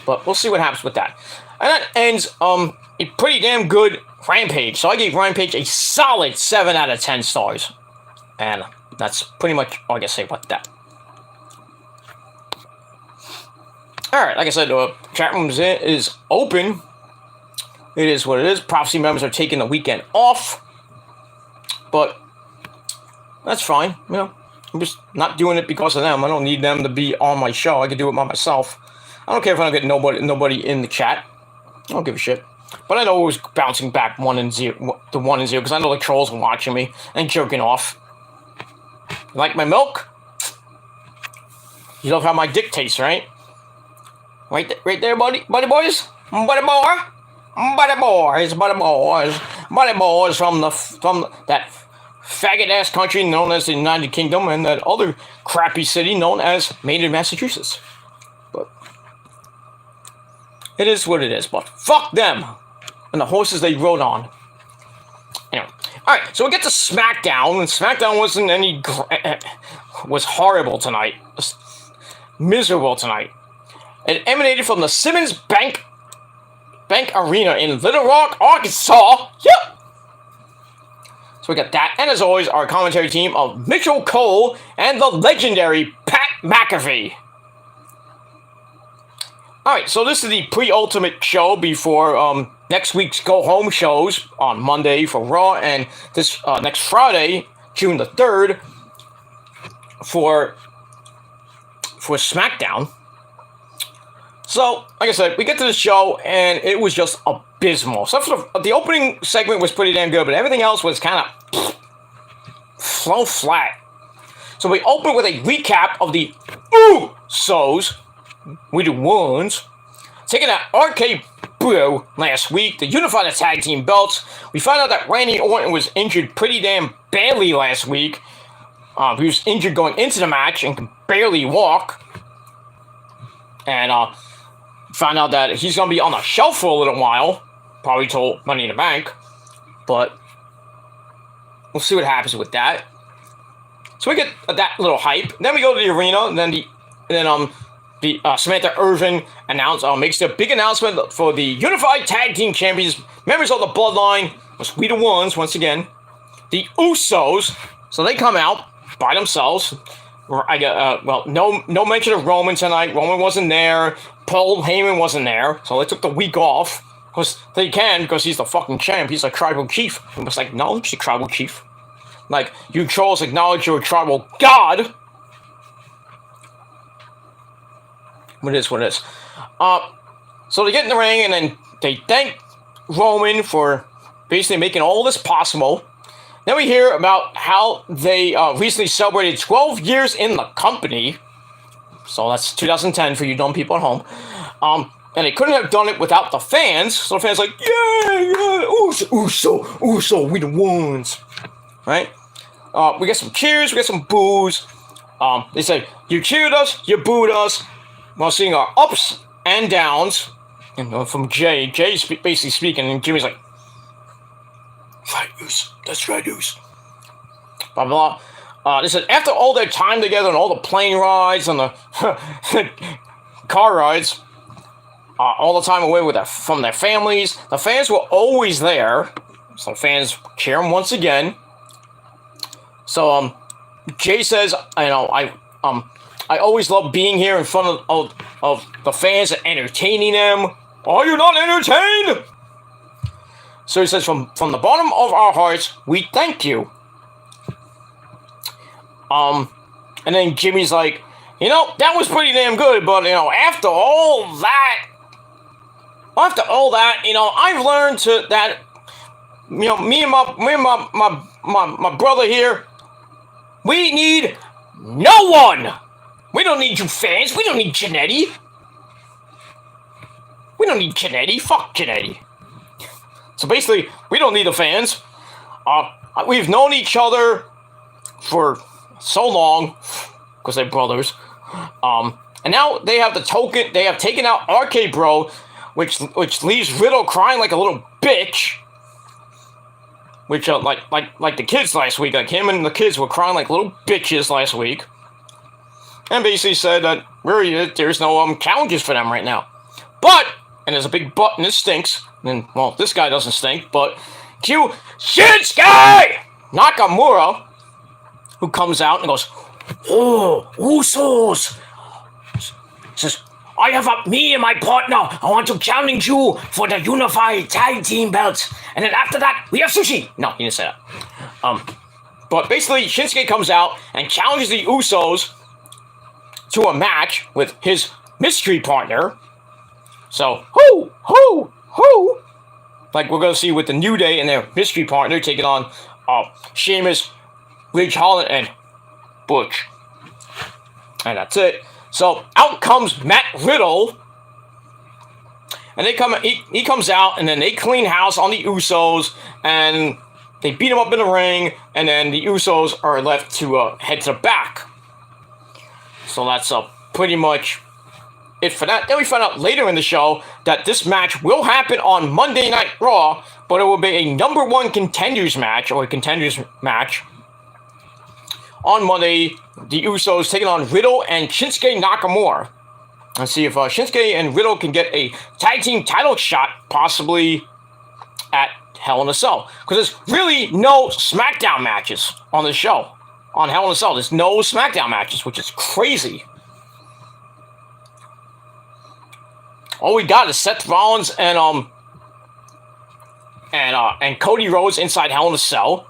But we'll see what happens with that. And that ends a pretty damn good Rampage. So I gave Rampage a solid 7 out of 10 stars. And that's pretty much all I can say about that. Alright, like I said, the chat room is open. It is what it is. Prophecy members are taking the weekend off. But that's fine. You know, I'm just not doing it because of them. I don't need them to be on my show. I can do it by myself. I don't care if I don't get nobody in the chat. I don't give a shit. But I know it was bouncing back 1-0 to 1-0 because I know the trolls are watching me and jerking off. You like my milk? You love how my dick tastes, right? Right there, buddy boys? Buddy boys from that faggot-ass country known as the United Kingdom and that other crappy city known as Maine, Massachusetts. But it is what it is, but fuck them and the horses they rode on. Anyway, alright, so we get to Smackdown, and Smackdown was horrible tonight. Miserable tonight. It emanated from the Simmons Bank Arena in Little Rock, Arkansas. Yep. So we got that, and as always, our commentary team of Mitchell Cole and the legendary Pat McAfee. Alright, so this is the pre-ultimate show before next week's go-home shows on Monday for Raw, and this next Friday, June the 3rd, for SmackDown. So, like I said, we get to the show, and it was just abysmal. So the opening segment was pretty damn good, but everything else was kind of flow flat. So we open with a recap of the Usos, we the ones, taking out RK Bro last week to unify the tag team belts. We found out that Randy Orton was injured pretty damn badly last week. He was injured going into the match and could barely walk. And found out that he's going to be on the shelf for a little while. Probably till Money in the Bank. But we'll see what happens with that. So we get that little hype. Then we go to the arena. And then Samantha Irvin makes the big announcement for the Unified Tag Team Champions, members of the Bloodline, was We the Ones once again, the Usos. So they come out by themselves. No mention of Roman tonight. Roman wasn't there. Paul Heyman wasn't there. So they took the week off. Because they can, because he's the fucking champ. He's a tribal chief. We must acknowledge the tribal chief. Like, you trolls acknowledge your tribal god. What it is. So they get in the ring, and then they thank Roman for basically making all this possible. Then we hear about how they recently celebrated 12 years in the company. So that's 2010 for you dumb people at home. And they couldn't have done it without the fans. So the fans are like, yeah, Uso, we the ones. Right? We get some cheers, we get some boos. They say, you cheered us, you booed us. While seeing our ups and downs. And from Jay. Jay's basically speaking, and Jimmy's like, right, Uso. That's right, Uso. Blah, blah. They said after all their time together and all the plane rides and the car rides, all the time away from their families, the fans were always there. So fans cheer him once again. So Jay says, I always love being here in front of the fans and entertaining them. Are you not entertained? So he says, from the bottom of our hearts, we thank you. And then Jimmy's like, that was pretty damn good, but after all that, I've learned that me and my brother here, we need no one. We don't need you fans. We don't need Jannetty. We don't need Jannetty. Fuck Jannetty. So basically, we don't need the fans. We've known each other for so long because they're brothers. And now they have taken out Arcade Bro, which leaves Riddle crying like a little bitch. Which like the kids last week, like him and the kids were crying like little bitches last week. And basically said that really there's no challenges for them right now. But, and there's a big but, and this stinks. And well, this guy doesn't stink, but cue Shinsuke Nakamura, who comes out and goes, "Oh, Usos!" Says, "I have me and my partner. I want to challenge you for the unified tag team belts. And then after that, we have sushi." No, he didn't say that. But basically, Shinsuke comes out and challenges the Usos to a match with his mystery partner. So, who? Like we're going to see with the New Day and their mystery partner taking on Sheamus, Ridge Holland, and Butch. And that's it. So, out comes Matt Riddle. And he comes out, and then they clean house on the Usos, and they beat him up in the ring, and then the Usos are left to head to the back. So that's pretty much it for that. Then we find out later in the show that this match will happen on Monday Night Raw, but it will be a number one contenders match, or a contenders match. On Monday, the Usos taking on Riddle and Shinsuke Nakamura. Let's see if Shinsuke and Riddle can get a tag team title shot, possibly at Hell in a Cell. Because there's really no Smackdown matches on the show. On Hell in a Cell, there's no Smackdown matches, which is crazy. All we got is Seth Rollins and Cody Rhodes inside Hell in a Cell.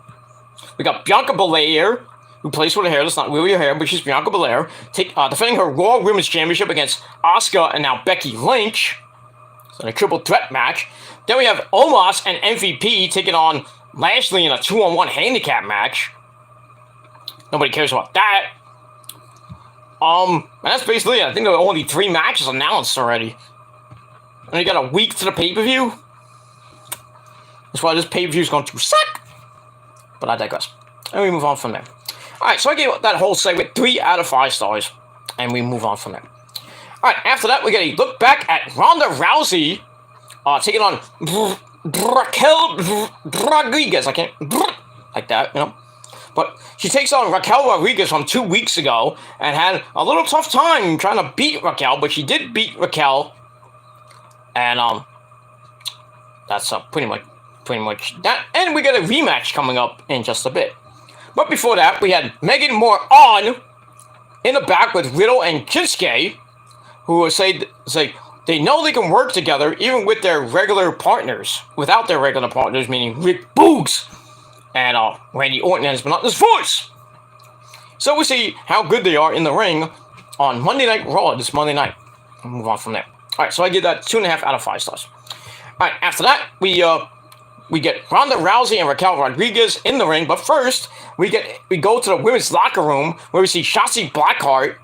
We got Bianca Belair, who plays with her hair. That's not really her hair, but she's Bianca Belair, defending her Raw Women's Championship against Asuka and now Becky Lynch. So a triple threat match. Then we have Omos and MVP taking on Lashley in a 2-on-1 handicap match. Nobody cares about that. And that's basically it. I think there were only 3 matches announced already. And you got a week to the pay-per-view. That's why this pay-per-view is going to suck. But I digress. And we move on from there. Alright, so I gave that whole segment 3 out of 5 stars. And we move on from there. Alright, after that, we get a look back at Ronda Rousey taking on Raquel Rodriguez. I can't... like that, But she takes on Raquel Rodriguez from 2 weeks ago and had a little tough time trying to beat Raquel, but she did beat Raquel. And that's pretty much that. And we got a rematch coming up in just a bit. But before that, we had Megan Moore in the back with Riddle and Shinsuke, who will say they know they can work together even with their regular partners, without their regular partners, meaning Rick Boogs and Randy Orton and his monotonous voice. So we see how good they are in the ring on Monday Night Raw this Monday night. We'll move on from there. Alright, so I give that 2.5 out of 5 stars. Alright, after that, we get Ronda Rousey and Raquel Rodriguez in the ring, but first, we go to the women's locker room where we see Shotzi Blackheart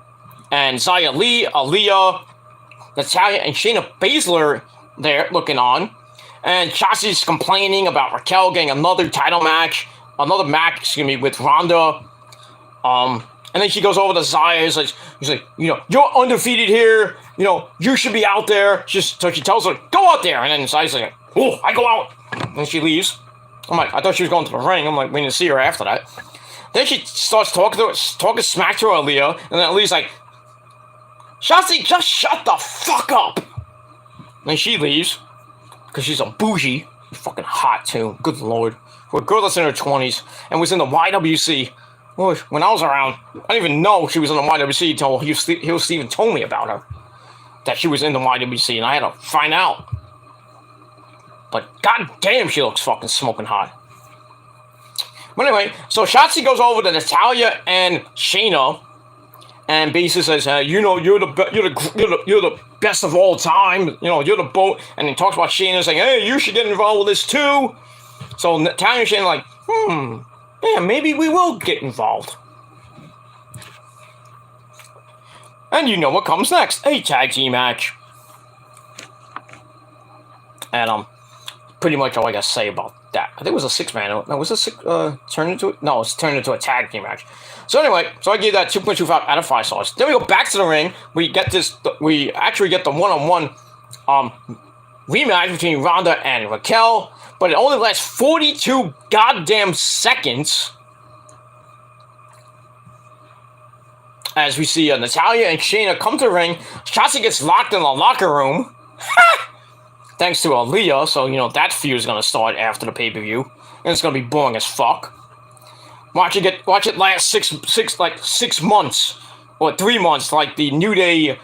and Xia Li, Aaliyah, Natalya, and Shayna Baszler there looking on. And Shotzi's complaining about Raquel getting another match, with Ronda. And then she goes over to Xia, she's like, you're undefeated here, you should be out there. So she tells her, go out there. And then Xia's like, oh, I go out. And she leaves. I'm like, I thought she was going to the ring. I'm like, we didn't see her after that. Then she starts talking smack to Aaliyah, and then Aaliyah's like, Shotzi, just shut the fuck up. And then she leaves because she's a bougie. She's fucking hot too. Good lord. For a girl that's in her 20s and was in the YWC. Well, when I was around, I didn't even know she was in the YWC until Hugh Steven told me about her. That she was in the YWC, and I had to find out. But goddamn, she looks fucking smoking hot. But anyway, so Shotzi goes over to Natalya and Shayna, and basically says, "You know, you're the best of all time. You know, you're the boat." And he talks about Shayna saying, "Hey, you should get involved with this too." So Natalya and Shayna are like, yeah, maybe we will get involved. And you know what comes next? A tag team match. And pretty much all I got to say about that. I think it was a 6-man. No, was it turned into it? No, it's turned into a tag team match. So anyway, so I gave that 2.25 out of 5 stars. Then we go back to the ring. We actually get the one-on-one rematch between Ronda and Raquel, but it only lasts 42 goddamn seconds. As we see Natalya and Shayna come to the ring, Shotzi gets locked in the locker room. Thanks to Aaliyah, so, you know, that feud is going to start after the pay-per-view. And it's going to be boring as fuck. Watch it last 6 months. Or 3 months, like the New Day,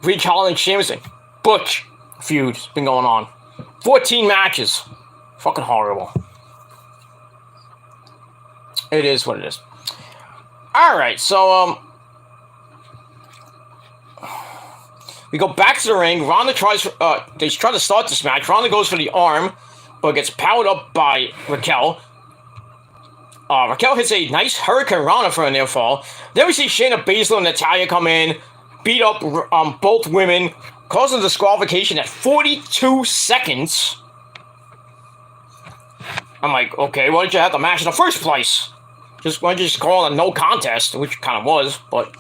recalling Sheamus. Butch feud's been going on. 14 matches. Fucking horrible. It is what it is. Alright, so, we go back to the ring. Ronda they try to start this match. Ronda goes for the arm, but gets powered up by Raquel. Raquel hits a nice Hurricane Rana for a near fall. Then we see Shayna Baszler and Natalya come in, beat up both women, causing disqualification at 42 seconds. I'm like, okay, why did you have the match in the first place? Why did you just call it a no contest, which kind of was, but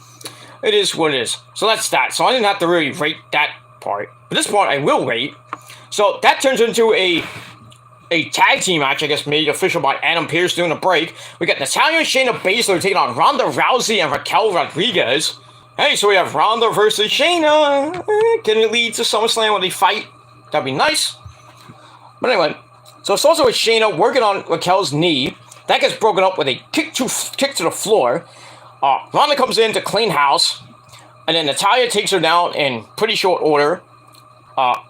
it is what it is. So that's that. So I didn't have to really rate that part. But this part I will rate. So that turns into a tag team match, I guess, made official by Adam Pearce during the break. We got Natalya and Shayna Baszler taking on Ronda Rousey and Raquel Rodriguez. Hey, so we have Ronda versus Shayna. Can it lead to SummerSlam when they fight? That'd be nice. But anyway, so it's also with Shayna working on Raquel's knee. That gets broken up with a kick to the floor. Ronda comes in to clean house. And then Natalya takes her down in pretty short order.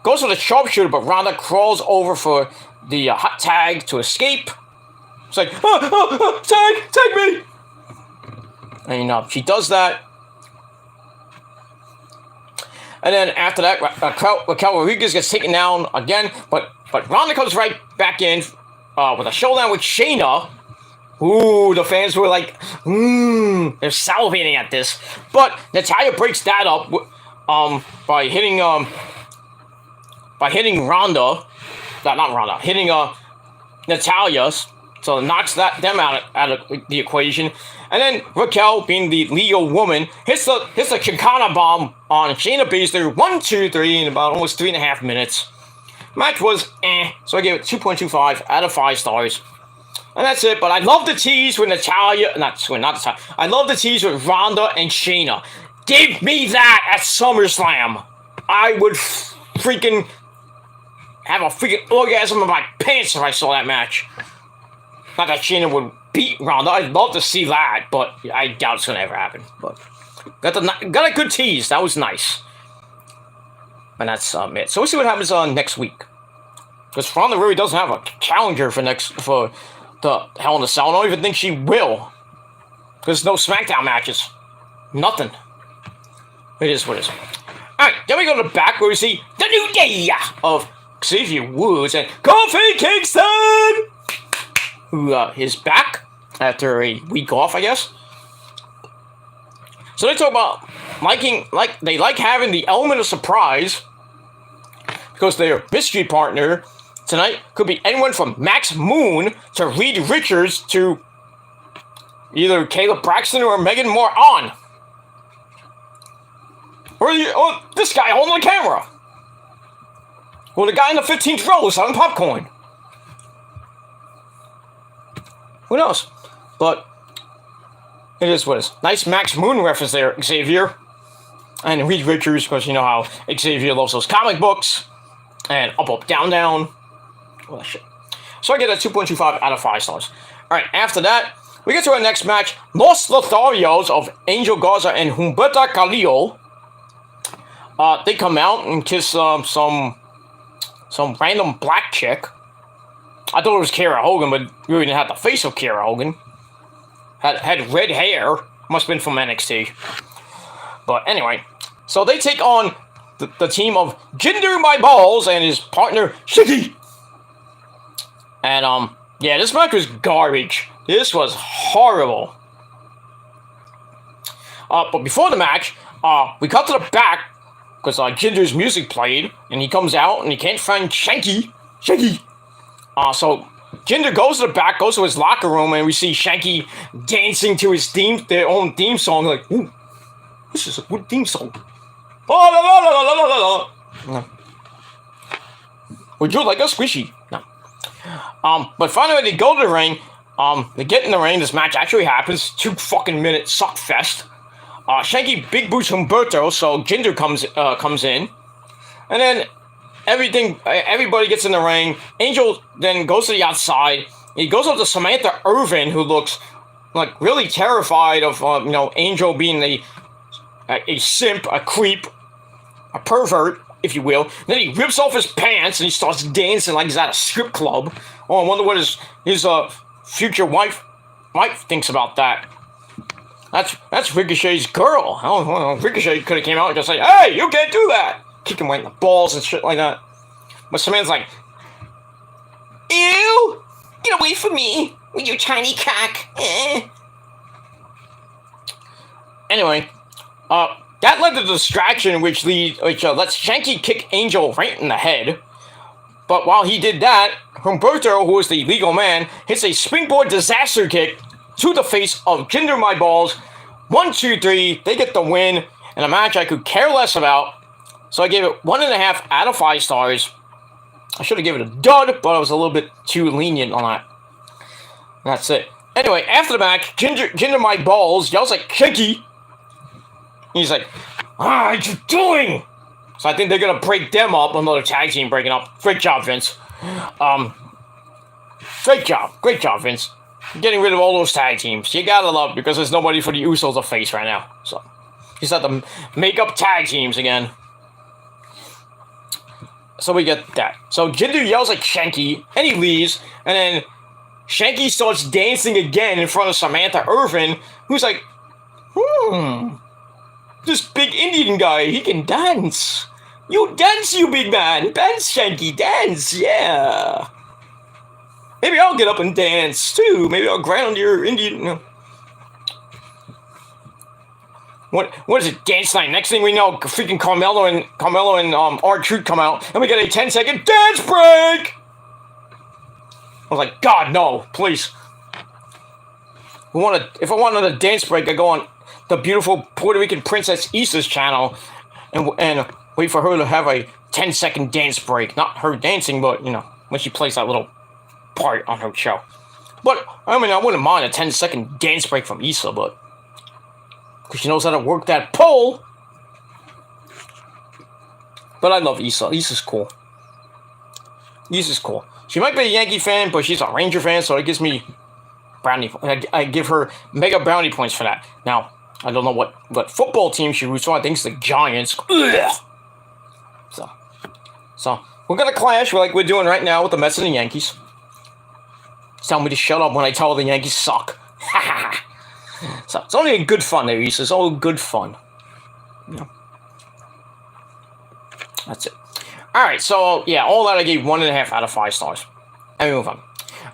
Goes for the sharpshooter, but Ronda crawls over for the hot tag to escape. It's like, tag me! And she does that. And then after that, Raquel Rodriguez gets taken down again. But Ronda comes right back in with a showdown with Shayna. Ooh, the fans were like, they're salivating at this. But Natalya breaks that up by hitting Ronda. Not Ronda, hitting Natalya. So it knocks them out of the equation. And then Raquel, being the legal woman, hits the Chicana bomb on Shayna Baszler. 1, 2, 3 in about almost 3.5 minutes. Match was so I gave it 2.25 out of 5 stars. And that's it, but I love the tease with Natalya, I love the tease with Ronda and Shayna. Give me that at SummerSlam. I would freaking have a freaking orgasm in my pants if I saw that match. Not that Shayna would beat Ronda, I'd love to see that, but I doubt it's gonna ever happen. But got a good tease, that was nice. And that's it. So we'll see what happens next week. Because Ronda really doesn't have a challenger for the Hell in a Cell. I don't even think she will. There's no Smackdown matches. Nothing. It is what it is. Alright, then we go to the back where we see the New Day of Xavier Woods and Kofi Kingston! Who is back after a week off, I guess. So they talk about they like having the element of surprise because their mystery partner tonight could be anyone from Max Moon to Reed Richards to either Caleb Braxton or Megan Moore on. Or this guy holding the camera. Or the guy in the 15th row selling popcorn. Who knows? But it is what it is. Nice Max Moon reference there, Xavier. And Reed Richards, because you know how Xavier loves those comic books. And Up, Up, Down, Down. All that shit. So I get a 2.25 out of 5 stars. Alright, after that, we get to our next match. Los Lotharios of Angel Garza and Humberto Carrillo. They come out and kiss some random black chick. I thought it was Kara Hogan, but really didn't have the face of Kara Hogan. Had red hair. Must have been from NXT. But anyway, so they take on the team of Jinder My Balls and his partner Shiggy. And yeah, this match was garbage. This was horrible. But before the match, we cut to the back because Jinder's music played, and he comes out and he can't find Shanky. So Jinder goes to the back, goes to his locker room, and we see Shanky dancing to their own theme song. Like, ooh, this is a good theme song. Would you like a squishy? No. But finally they go to the ring. They get in the ring. This match actually happens. 2 fucking minute suck fest. Shanky big boots Humberto, so Jinder comes in, and then everybody gets in the ring. Angel then goes to the outside. He goes up to Samantha Irvin, who looks like really terrified of Angel being a simp, a creep, a pervert, if you will. Then he rips off his pants and he starts dancing like he's at a strip club. Oh, I wonder what his future wife thinks about that. That's Ricochet's girl. Oh, Ricochet could have came out and just said, "Hey, you can't do that." Kick him right in the balls and shit like that. But Samantha's like, "Ew! Get away from me with your tiny cock." Anyway, that led to the distraction, which lets Shanky kick Angel right in the head. But while he did that, Humberto, who is the legal man, hits a springboard disaster kick to the face of Jinder My Balls. 1, 2, 3. They get the win in a match I could care less about. So I gave it 1.5 out of 5 stars. I should have given it a dud, but I was a little bit too lenient on that. That's it. Anyway, after the match, Jinder My Balls yells at Shanky. He's like, what you doing? So I think they're going to break them up. Another tag team breaking up. Great job, Vince. Great job, Vince. Getting rid of all those tag teams. You gotta love, because there's nobody for the Usos to face right now. So he's had to make up tag teams again. So we get that. So Jinder yells at Shanky, and he leaves. And then Shanky starts dancing again in front of Samantha Irvin, who's like, this big Indian guy, he can dance. You dance, you big man. Dance, Shanky, dance, yeah. Maybe I'll get up and dance, too. Maybe I'll ground your Indian... What is it, dance night? Next thing we know, freaking Carmelo and R-Truth come out, and we get a 10-second dance break! I was like, God, no, please. If I wanted a dance break, I go on the beautiful Puerto Rican Princess Issa's channel and wait for her to have a 10-second dance break. Not her dancing, but, when she plays that little part on her show. But, I mean, I wouldn't mind a 10-second dance break from Issa, but... because she knows how to work that pole. But I love Issa. Issa's cool. Issa's cool. She might be a Yankee fan, but she's a Ranger fan, so it gives me brownie. I give her mega brownie points for that. Now, I don't know what football team she roots for. I think it's the Giants. Ugh. So we're gonna clash like we're doing right now with the Mets and the Yankees. Tell me to shut up when I tell the Yankees suck. So it's only a good fun there, Issa. It's all good fun. That's it. Alright, so yeah, all that I gave 1.5 out of 5 stars. And we move on.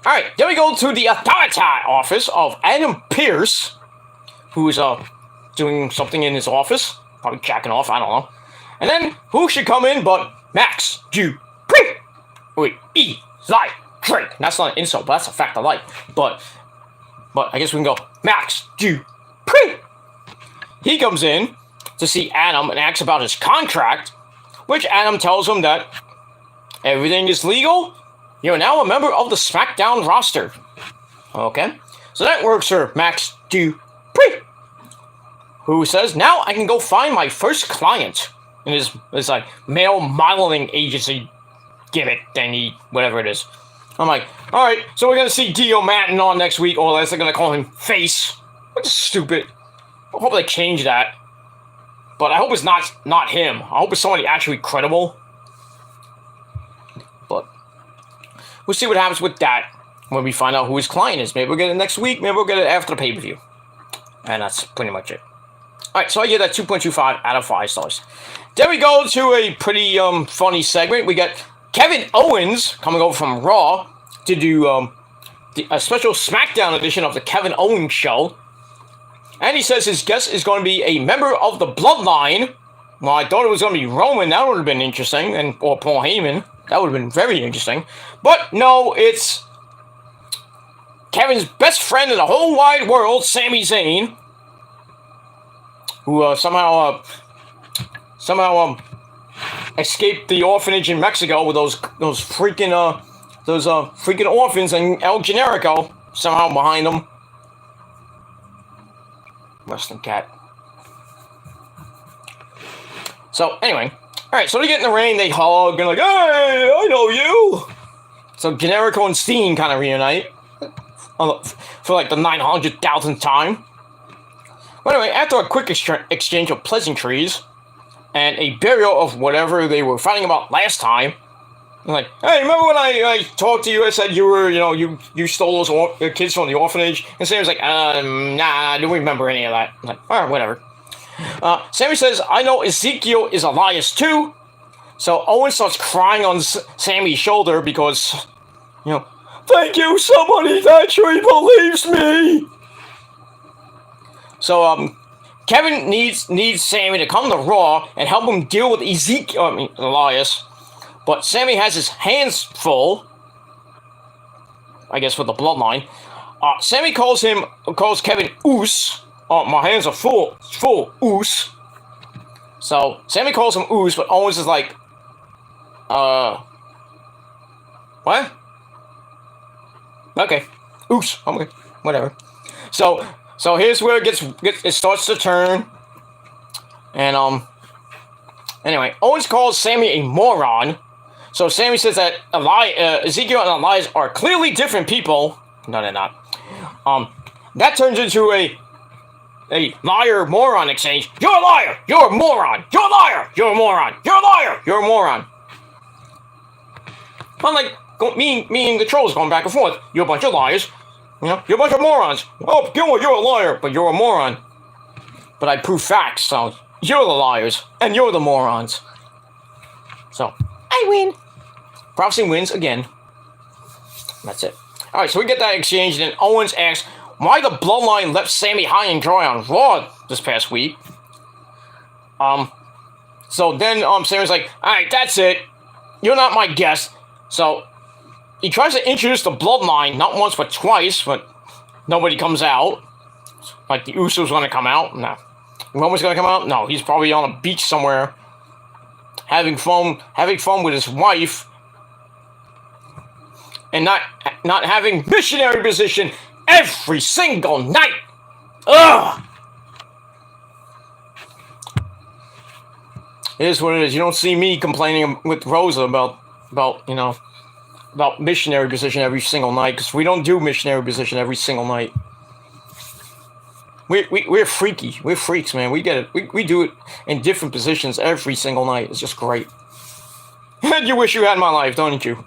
Alright, then we go to the authority office of Adam Pearce, who's doing something in his office. Probably jacking off, I don't know. And then, who should come in but Max Dupree? Wait, Eli Drake. That's not an insult, but that's a fact of life. But I guess we can go, Max Dupree. He comes in to see Adam and asks about his contract, which Adam tells him that everything is legal. You're now a member of the Smackdown roster. Okay. So that works for Max Dupree, who says, now I can go find my first client in his like male modeling agency gimmick thingy, whatever it is. I'm like, all right, so we're gonna see Dio Matin on next week, or else they're gonna call him Face. Which is stupid. I hope they change that. But I hope it's not him. I hope it's somebody actually credible. But we'll see what happens with that when we find out who his client is. Maybe we'll get it next week. Maybe we'll get it after the pay-per-view. And that's pretty much it. Alright, so I give that 2.25 out of 5 stars. Then we go to a pretty funny segment. We got Kevin Owens coming over from Raw to do a special Smackdown edition of the Kevin Owens Show. And he says his guest is going to be a member of the Bloodline. Well, I thought it was going to be Roman. That would have been interesting. Or Paul Heyman. That would have been very interesting. But no, it's Kevin's best friend in the whole wide world, Sami Zayn, who somehow escaped the orphanage in Mexico with those freaking orphans and El Generico somehow behind them. Wrestling cat. So anyway, all right. So they get in the ring, they hug, and like, hey, I know you. So Generico and Steen kind of reunite for like the 900,000th time. But anyway, after a quick exchange of pleasantries and a burial of whatever they were fighting about last time, I'm like, hey, remember when I talked to you? I said you were, you stole those kids from the orphanage? And Sammy was like, nah, I don't remember any of that. I'm like, all right, whatever. Sammy says, I know Ezekiel is Elias too. So Owen starts crying on Sammy's shoulder because, thank you, somebody actually believes me. So, Kevin needs Sammy to come to Raw and help him deal with Elias. But Sammy has his hands full, I guess, with the Bloodline. Sammy calls Kevin Oos. My hands are full, Oos. So Sammy calls him Oos, but Owens is like, what? Okay, Oos. Okay, whatever. So here's where it starts to turn, and anyway, Owens calls Sammy a moron. So Sammy says that Ezekiel and Elias are clearly different people. No, they're not. That turns into a liar-moron exchange. You're a liar! You're a moron! You're a liar! You're a moron! You're a liar! You're a moron! I'm like, me and the trolls going back and forth. You're a bunch of liars. You're a bunch of morons. Oh, Gilmore, you're a liar, but you're a moron. But I prove facts, so you're the liars, and you're the morons. So, I win. Prophecy wins again. That's it. Alright, so we get that exchange, and then Owens asks why the Bloodline left Sammy high and dry on Raw this past week. So then Sammy's like, alright, that's it. You're not my guest. So he tries to introduce the Bloodline, not once but twice, but nobody comes out. Like the Usos gonna come out? No. Roman's gonna come out? No, he's probably on a beach somewhere having fun with his wife and not having missionary position every single night. Ugh. It is what it is. You don't see me complaining with Rosa about missionary position every single night, because we don't do missionary position every single night. We're freaky. We're freaks, man. We get it. We do it in different positions every single night. It's just great. And you wish you had my life, don't you?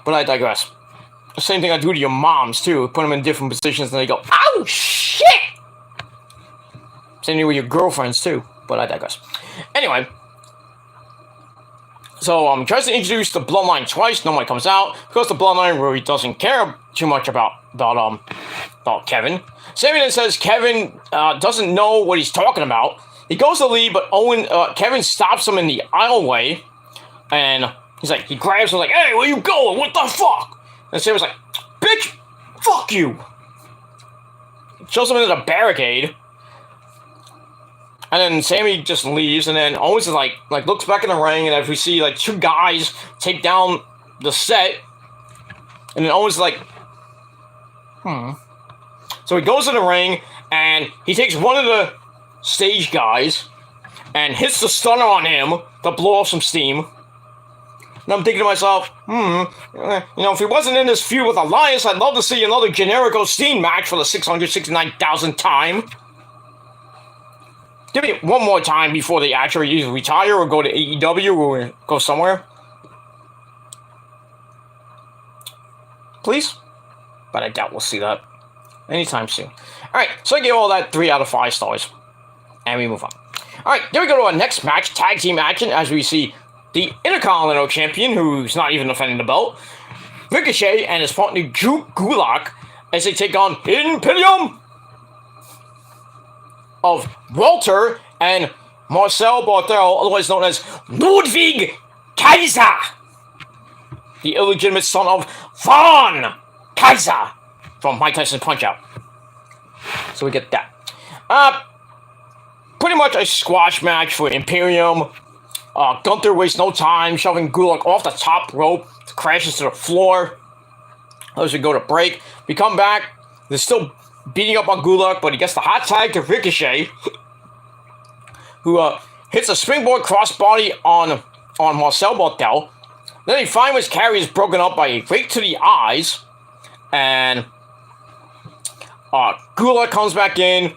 But I digress. The same thing I do to your moms, too. Put them in different positions and they go, oh, shit! Same thing with your girlfriends, too. But I digress. Anyway. So, tries to introduce the Bloodline twice. Nobody comes out. Because the Bloodline really doesn't care too much about Kevin. Sammy then says Kevin doesn't know what he's talking about. He goes to leave, but Kevin stops him in the aisleway. And he's like, he grabs him like, hey, where you going? What the fuck? And Sammy's like, bitch, fuck you. Shows him into the barricade. And then Sammy just leaves, and then Owens is like looks back in the ring, and if we see like two guys take down the set, and then Owens is like, So he goes in the ring, and he takes one of the stage guys and hits the stunner on him to blow off some steam. And I'm thinking to myself, if he wasn't in this feud with Elias, I'd love to see another Generico Steen match for the 669,000th time. Give me one more time before they actually either retire or go to AEW or go somewhere. Please? But I doubt we'll see that anytime soon. Alright, so I gave all that 3 out of 5 stars. And we move on. Alright, then we go to our next match, tag team action, as we see the Intercontinental Champion, who's not even defending the belt, Ricochet and his partner Drew Gulak, as they take on Imperium of Walter and Marcel Barthel, otherwise known as Ludwig Kaiser, the illegitimate son of Von Kaiser from Mike Tyson Punch-Out. So we get that. Pretty much a squash match for Imperium. Gunther wastes no time shoving Gulak off the top rope, crashes to the floor. As we go to break, we come back. They're still beating up on Gulak, but he gets the hot tag to Ricochet, who hits a springboard crossbody on Marcel Barthel. Then he finally his carry is broken up by a rake to the eyes, and Gulak comes back in.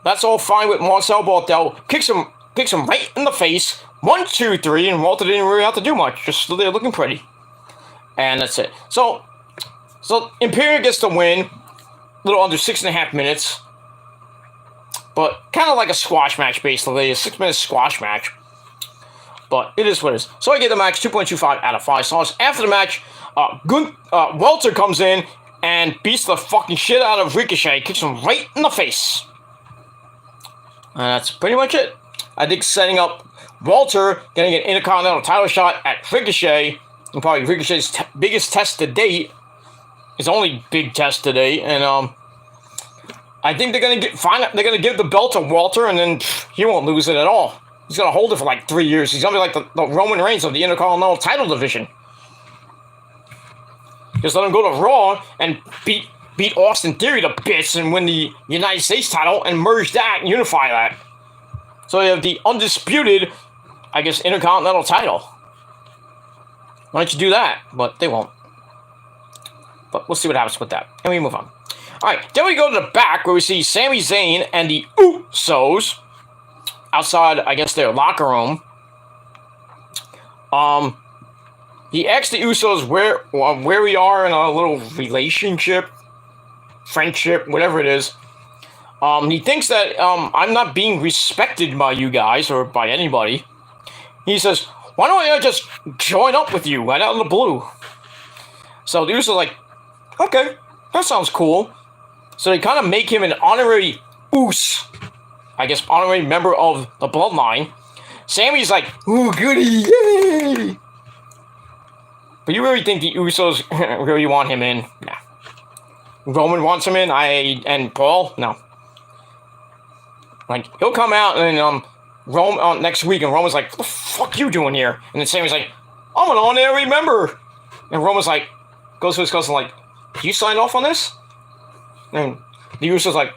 That's all fine with Marcel Barthel. Kicks him right in the face. 1, 2, 3, and Walter didn't really have to do much. Just stood there looking pretty. And that's it. So Imperium gets the win. A little under 6.5 minutes. But kind of like a squash match, basically. A 6-minute squash match. But it is what it is. So I give the match 2.25 out of 5 stars. After the match, Walter comes in and beats the fucking shit out of Ricochet. Kicks him right in the face. And that's pretty much it. I think setting up Walter getting an Intercontinental title shot at Ricochet, and probably Ricochet's biggest test to date, his only big test to date, and I think they're gonna give the belt to Walter, and then he won't lose it at all. He's gonna hold it for like 3 years. He's gonna be like the Roman Reigns of the Intercontinental title division. Just let him go to Raw and beat Austin Theory to bits and win the United States title and merge that and unify that. So you have the undisputed, I guess, Intercontinental title. Why don't you do that? But they won't. But we'll see what happens with that. And we move on. Alright, then we go to the back where we see Sami Zayn and the Usos outside, I guess, their locker room. He asked the Usos where we are in a little relationship, friendship, whatever it is. He thinks that I'm not being respected by you guys or by anybody. He says, why don't I just join up with you right out of the blue? So the Usos are like, okay, that sounds cool. So they kind of make him an honorary Us, I guess honorary member of the Bloodline. Sammy's like, ooh, goody, yay! But you really think the Usos really want him in? Nah. Roman wants him in, and Paul? No. Like, he'll come out and next week, and Roman's like, what the fuck you doing here? And then Sammy's like, I'm an honorary member. And Roman's like, goes to his cousin like, you signed off on this? And the Usos like,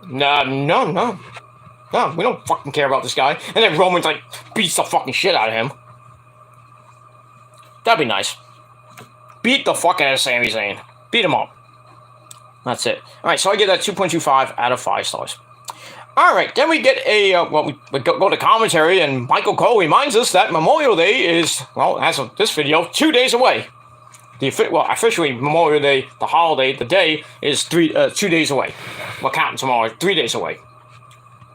no, we don't fucking care about this guy. And then Roman's like, beats the fucking shit out of him. That'd be nice. Beat the fuck out of Sami Zayn. Beat him up. That's it. Alright, so I give that 2.25 out of 5 stars. Alright, then we get a, we go to commentary, and Michael Cole reminds us that Memorial Day is, well, as of this video, 2 days away. Officially, Memorial Day, the holiday, the day, is 2 days away. We're counting tomorrow, 3 days away.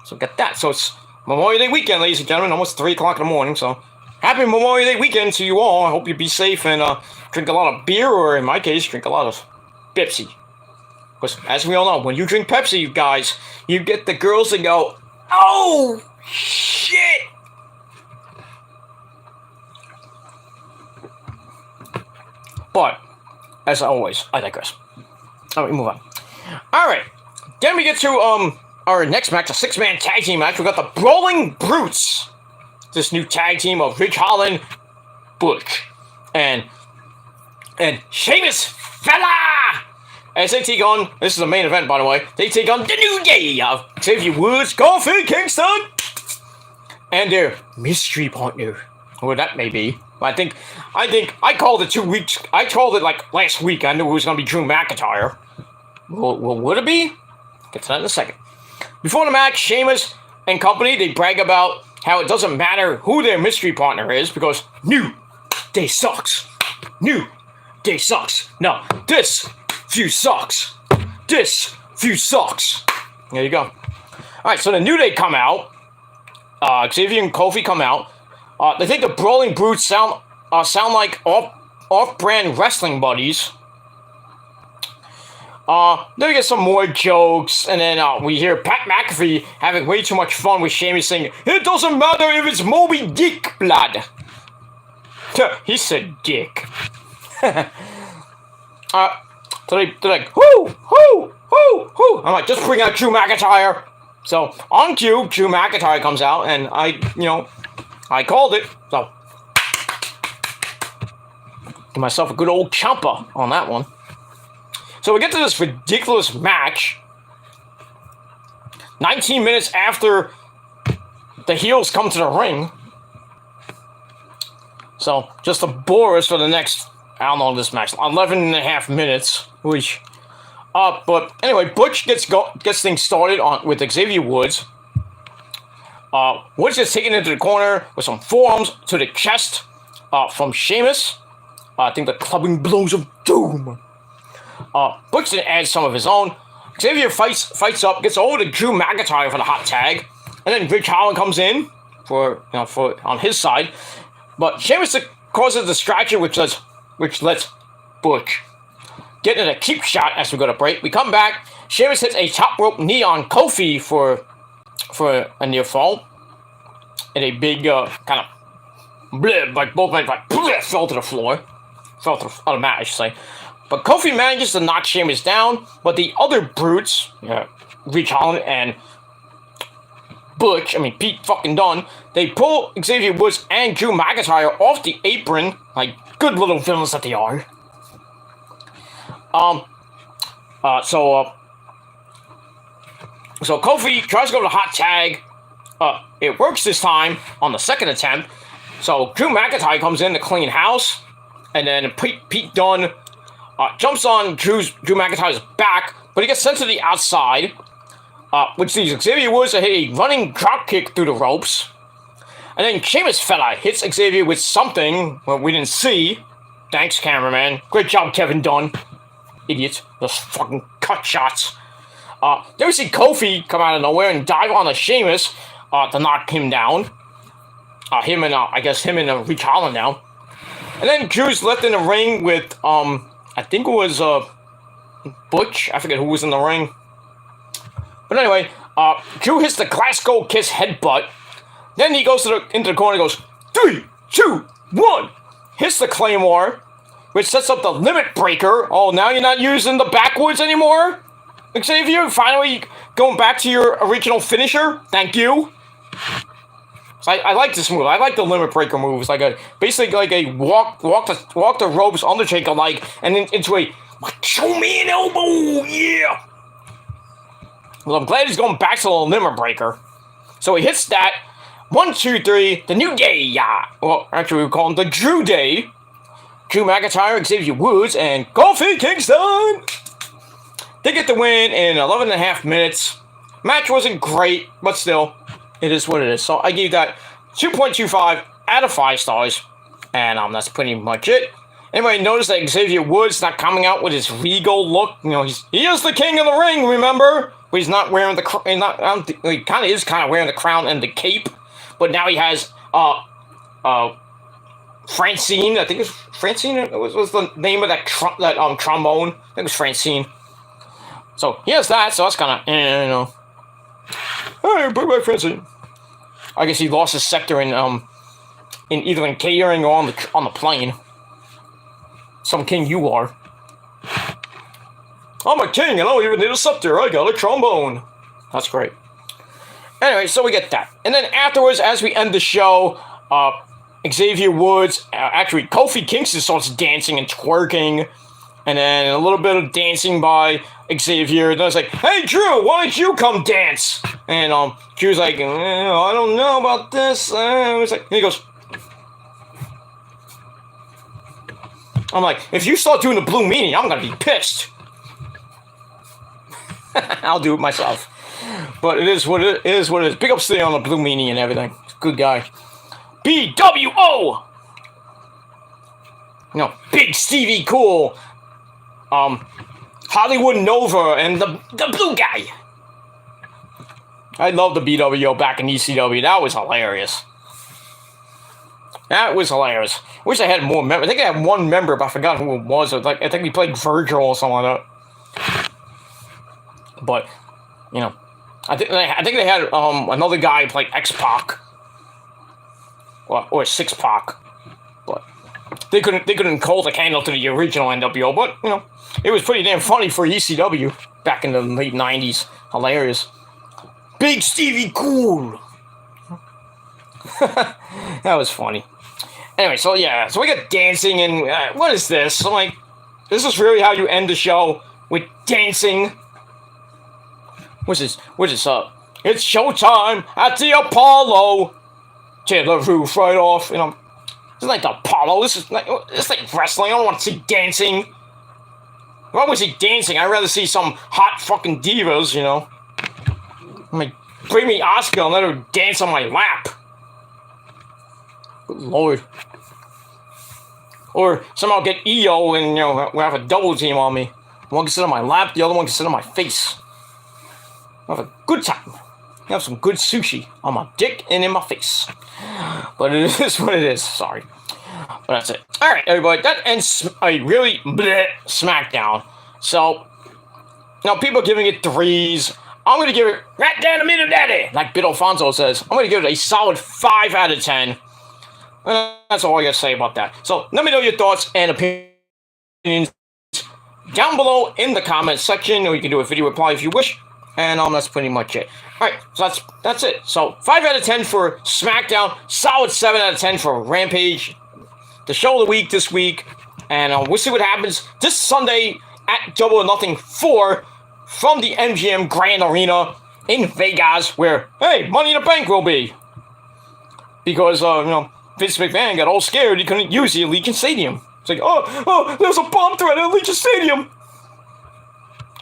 So get that. So it's Memorial Day weekend, ladies and gentlemen, almost 3 o'clock in the morning, so happy Memorial Day weekend to you all. I hope you be safe and drink a lot of beer, or in my case, drink a lot of Pepsi. Because, as we all know, when you drink Pepsi, you guys, you get the girls that go, oh, shit! But, as always, I digress. Alright, move on. Alright, then we get to our next match, a 6-man tag team match. We got the Brawling Brutes. This new tag team of Ridge Holland, Butch, and Sheamus Fella as they take on, this is the main event, by the way, they take on the New Day of Xavier Woods, Kofi Kingston, and their mystery partner, whoever that may be. I think I called it 2 weeks. I called it like last week. I knew it was going to be Drew McIntyre. Well, would it be? Get to that in a second. Before the match, Sheamus and company, they brag about how it doesn't matter who their mystery partner is because New Day sucks. New Day sucks. No, this feud sucks. This feud sucks. There you go. All right, so the New Day come out. Xavier and Kofi come out. They think the Brawling Brutes sound like off-brand wrestling buddies. Then we get some more jokes, and then we hear Pat McAfee having way too much fun with Sheamus saying, "It doesn't matter if it's Moby Dick blood." He said dick. So they're like, whoo. I'm like, just bring out Drew McIntyre. So on cue, Drew McIntyre comes out, and I called it. So give myself a good old chomper on that one. So we get to this ridiculous match 19 minutes after the heels come to the ring. So just to bore us for the next, I don't know, this match, 11 and a half minutes. Which, but anyway, Butch gets things started with Xavier Woods. Woods is taken into the corner with some forearms to the chest from Sheamus. I think the clubbing blows of doom. Butch then adds some of his own. Xavier fights up, gets over to Drew McIntyre for the hot tag, and then Ridge Holland comes in for on his side. But Sheamus causes a distraction, which lets Butch get in a cheap shot as we go to break. We come back. Sheamus hits a top rope knee on Kofi for a near fall, and a big kind of blip, like both men like fell to the floor, fell to the mat, I should say. But Kofi manages to knock Sheamus down, but the other brutes, Ridge Holland and Butch, Pete fucking Dunne, they pull Xavier Woods and Drew McIntyre off the apron, like good little villains that they are. So Kofi tries to go to the hot tag. It works this time on the second attempt. So Drew McIntyre comes in to clean house, and then Pete Dunne jumps on Drew McIntyre's back, but he gets sent to the outside, which leaves Xavier Woods to hit a running drop kick through the ropes. And then Sheamus fella hits Xavier with something we didn't see. Thanks, cameraman. Great job, Kevin Dunn. Idiot. Those fucking cut shots. Then we see Kofi come out of nowhere and dive on a Sheamus to knock him down. Him and Ridge Holland down. And then Drew's left in the ring with, I think it was Butch. I forget who was in the ring. But anyway, Drew hits the Glasgow Kiss headbutt. Then he goes into the corner and goes, 3, 2, 1. Hits the Claymore, which sets up the Limit Breaker. Oh, now you're not using the backwards anymore? Xavier, finally going back to your original finisher? Thank you. So I like this move. I like the Limit Breaker moves. Basically like a walk the ropes Undertaker like, and then into a show me an elbow, yeah. Well, I'm glad he's going back to the Limit Breaker. So he hits that. 1, 2, 3. The New Day, yeah. Well, actually we call him the Drew Day. Drew McIntyre, Xavier Woods, and Kofi Kingston. They get the win in 11 and a half minutes. Match wasn't great, but still, it is what it is. So I gave that 2.25 out of 5 stars, and that's pretty much it. Anybody notice that Xavier Woods not coming out with his regal look? He is the king of the ring, remember? But he's not wearing the he kind of wearing the crown and the cape, but now he has Francine. I think it's Francine. Was the name of that trombone? I think it was Francine. So he has that. So that's kind of Hey, bye, Francine. I guess he lost his scepter in either in catering or on the plane. Some king you are. I'm a king and I don't even need a scepter. I got a trombone. That's great. Anyway, so we get that. And then afterwards, as we end the show, Xavier Woods, actually Kofi Kingston starts dancing and twerking. And then a little bit of dancing by Xavier. And I was like, hey, Drew, why don't you come dance? And Drew's like, I don't know about this. And he goes, I'm like, if you start doing the Blue Meanie, I'm going to be pissed. I'll do it myself. But it is what it is. Big ups to you on the Blue Meanie and everything. Good guy. BWO! Big Stevie Cool. Hollywood Nova and the blue guy. I love the BWO back in ECW. That was hilarious. Wish I had more members. I think I had one member, but I forgot who it was. I think we played Virgil or something like that. But, I think they had another guy play X-Pac. Or Six-Pac. But they couldn't hold a candle to the original NWO, but, it was pretty damn funny for ECW back in the late 90s. Hilarious. Big Stevie Cool. That was funny. Anyway, so we got dancing and what is this? I'm like, is this really how you end the show? With dancing? What's this up? It's showtime at the Apollo. Tear the roof right off. It's like the Apollo. It's like wrestling. I don't want to see dancing. If I want to see dancing, I'd rather see some hot fucking divas, I'm like, bring me Asuka and let her dance on my lap. Good Lord. Or somehow get EO and, we'll have a double team on me. One can sit on my lap, the other one can sit on my face. We'll have a good time. Have some good sushi on my dick and in my face. But it is what it is. Sorry. But that's it. Alright, everybody. That ends a really bleh Smackdown. So, people are giving it 3s. I'm going to give it right down the middle, daddy. Like Bit Alfonso says. I'm going to give it a solid 5 out of 10. And that's all I got to say about that. So, let me know your thoughts and opinions down below in the comments section. Or you can do a video reply if you wish. And that's pretty much it. Alright, so that's it. So, 5 out of 10 for Smackdown. Solid 7 out of 10 for Rampage. The show of the week this week. And we'll see what happens this Sunday at Double or Nothing 4 from the MGM Grand Arena in Vegas, where, hey, Money in the Bank will be. Because, Vince McMahon got all scared he couldn't use the Allegiant Stadium. It's like, oh, there's a bomb threat at Allegiant Stadium.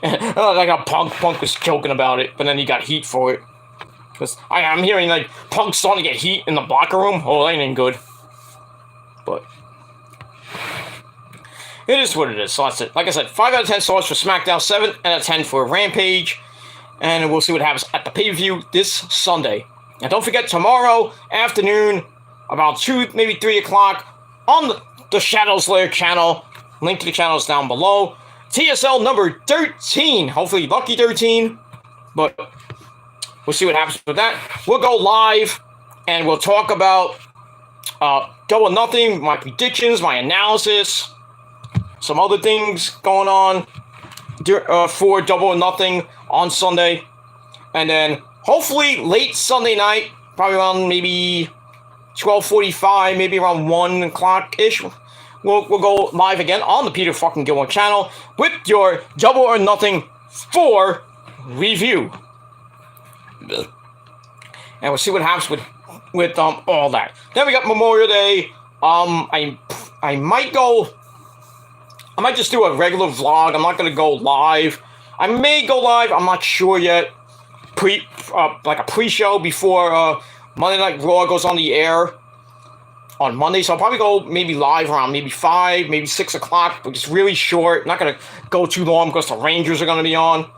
Like how Punk was joking about it, but then he got heat for it. Because I'm hearing, like, Punk's starting to get heat in the locker room. Oh, that ain't good. But it is what it is, so that's it. Like I said, 5 out of 10 stars for SmackDown, 7 out of 10 for Rampage, and we'll see what happens at the pay-per-view this Sunday. And don't forget, tomorrow afternoon, about 2, maybe 3 o'clock, on the Shadows Lair channel, link to the channel is down below, TSL number 13, hopefully lucky 13, but we'll see what happens with that. We'll go live, and we'll talk about Double or Nothing, my predictions, my analysis, some other things going on for Double or Nothing on Sunday. And then hopefully late Sunday night, probably around maybe 12:45, maybe around 1 o'clock-ish, we'll go live again on the Peter fucking Gilmore channel with your Double or Nothing 4 review. And we'll see what happens with all that. Then we got Memorial Day. I might just do a regular vlog. I'm not gonna go live. I may go live. I'm not sure yet. Like a pre-show before Monday Night Raw goes on the air on Monday. So I'll probably go maybe live around maybe 5, maybe 6 o'clock. But it's really short. Not gonna go too long because the Rangers are gonna be on.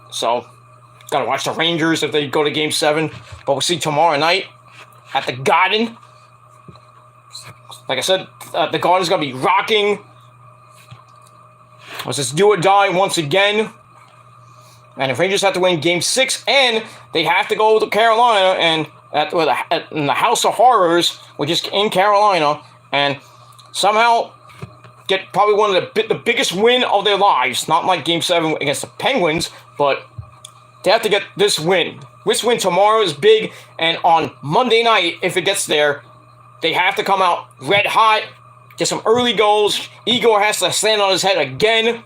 So gotta watch the Rangers if they go to Game 7. But we'll see tomorrow night at the Garden. Like I said, the Garden's gonna be rocking. Let's just do or die once again. And if Rangers have to win Game 6, and they have to go to Carolina, and in the House of Horrors, which is in Carolina, and somehow get probably one of the biggest win of their lives. Not like Game 7 against the Penguins, but they have to get this win. This win tomorrow is big, and on Monday night, if it gets there, they have to come out red hot get some early goals. Igor has to stand on his head again.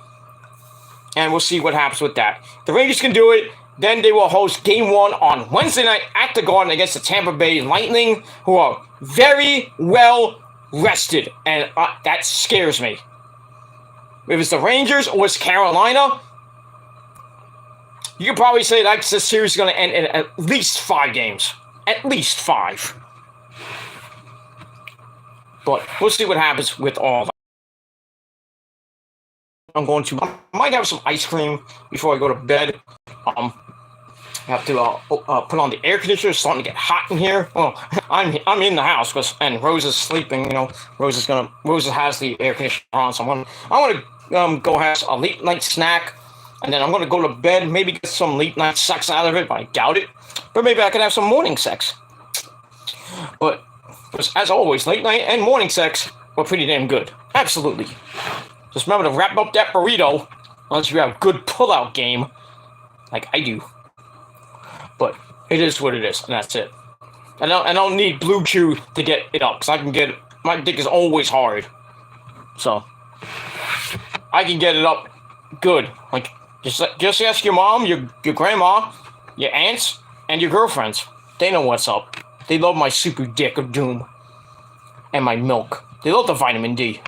And we'll see what happens with that. The Rangers can do it. Then they will host Game 1 on Wednesday night at the Garden against the Tampa Bay Lightning, who are very well rested. And that scares me. If it's the Rangers or it's Carolina, you could probably say that this series is going to end in at least 5 games. At least 5. But we'll see what happens with all that. I might have some ice cream before I go to bed. I have to put on the air conditioner. It's starting to get hot in here. Well, I'm in the house and Rose is sleeping. You know, Rose has the air conditioner on, so I want to go have a late night snack, and then I'm gonna go to bed. Maybe get some late night sex out of it, but I doubt it. But maybe I could have some morning sex. But as always, late night and morning sex were pretty damn good. Absolutely. Just remember to wrap up that burrito, unless you have a good pull-out game, like I do. But it is what it is, and that's it. I don't need Blue Chew to get it up, because I can get it. My dick is always hard, so I can get it up good. Like just ask your mom, your grandma, your aunts, and your girlfriends. They know what's up. They love my super dick of doom and my milk. They love the vitamin D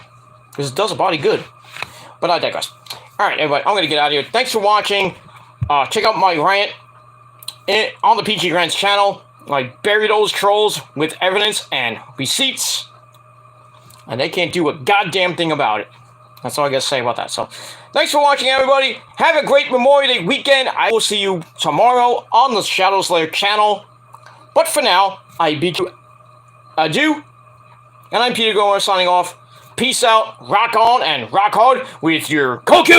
because it does the body good. But I digress. Alright, everybody, I'm going to get out of here. Thanks for watching. Check out my rant on the PG Grants channel. I bury those trolls with evidence and receipts. And they can't do a goddamn thing about it. That's all I got to say about that. So, thanks for watching, everybody. Have a great Memorial Day weekend. I will see you tomorrow on the Shadow Slayer channel. But for now, I bid you adieu. And I'm Peter Gomer signing off. Peace out, rock on, and rock hard with your coat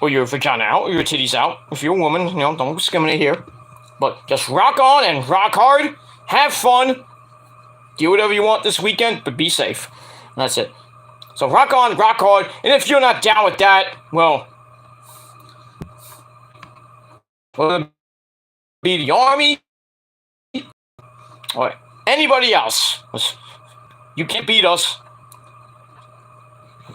or your vagina out, or your titties out. If you're a woman, you know, don't discriminate here. But just rock on and rock hard. Have fun. Do whatever you want this weekend, but be safe. And that's it. So rock on, rock hard. And if you're not down with that, well, whether it be the army or anybody else, you can't beat us.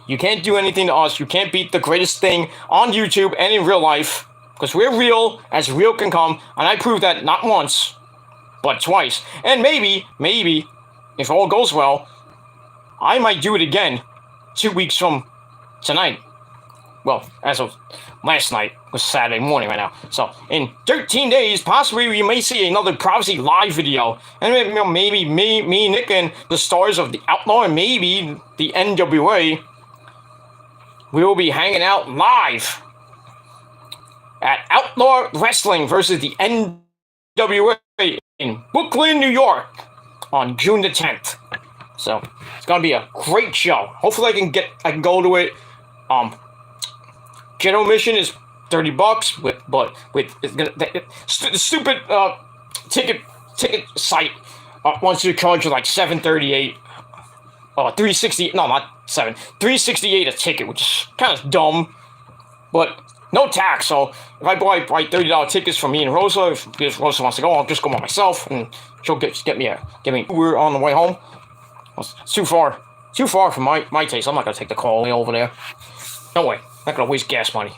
You can't do anything to us. You can't beat the greatest thing on YouTube and in real life. Because we're real as real can come. And I proved that not once, but twice. And maybe, if all goes well, I might do it again 2 weeks from tonight. Well, as of last night, was Saturday morning right now. So, in 13 days, possibly we may see another Prophecy Live video. And maybe me, Nick, and the stars of the Outlaw, and maybe the NWA, we will be hanging out live at Outlaw Wrestling versus the NWA in Brooklyn, New York on June the 10th. So, it's gonna be a great show. Hopefully I can go to it. General admission is $30, the stupid ticket site wants you to charge you like $738, $360. No, not $7. $368 a ticket, which is kind of dumb, but no tax. So if I buy $30 tickets for me and Rosa, if Rosa wants to go, I'll just go by myself, and she'll get me Uber on the way home. It's too far for my taste. I'm not gonna take the call way over there. No way. Not gonna waste gas money.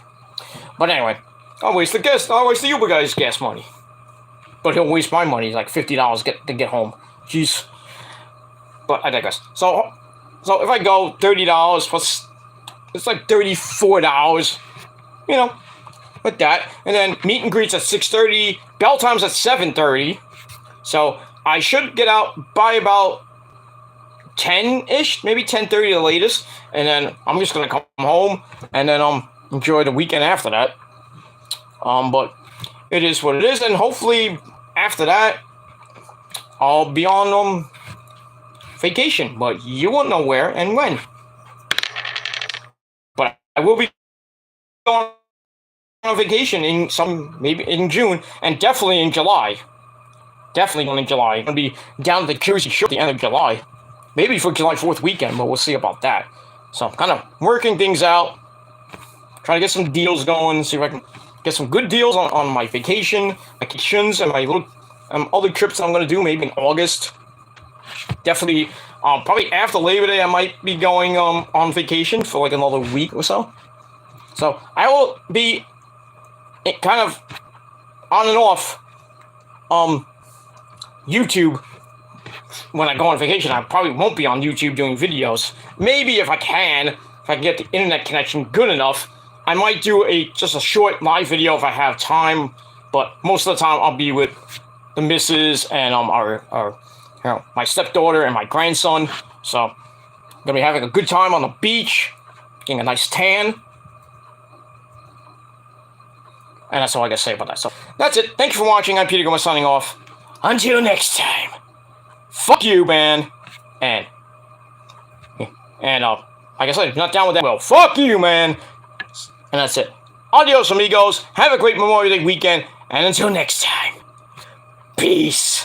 But anyway, I'll waste the Uber guy's gas money. But he'll waste my money, like $50 to get home. Jeez. But I digress. So if I go $30 plus, it's like $34. You know, with that, and then meet and greets at 6:30. Bell time's at 7:30. So I should get out by about 10-ish, maybe 10:30 the latest, and then I'm just gonna come home and then enjoy the weekend after that. But it is what it is, and hopefully after that I'll be on vacation, but you won't know where and when. But I will be on vacation maybe in June, and definitely in July. Definitely going in July. I'm gonna be down at the Jersey Shore at the end of July. Maybe for July 4th weekend, but we'll see about that. So I'm kind of working things out. Trying to get some deals going, see if I can get some good deals on my vacations, and my little other trips that I'm going to do maybe in August. Definitely Probably after Labor Day, I might be going on vacation for like another week or so. So I will be kind of on and off YouTube when I go on vacation. I probably won't be on YouTube doing videos. Maybe if I can get the internet connection good enough, I might do just a short live video if I have time. But most of the time, I'll be with the missus and my stepdaughter and my grandson. So I'm gonna be having a good time on the beach, getting a nice tan. And that's all I gotta say about that. So that's it. Thank you for watching. I'm Peter Gomez signing off. Until next time. Fuck you, man. And like I said, if you're not down with that, well, fuck you, man. And that's it. Adios, amigos. Have a great Memorial Day weekend. And until next time, peace.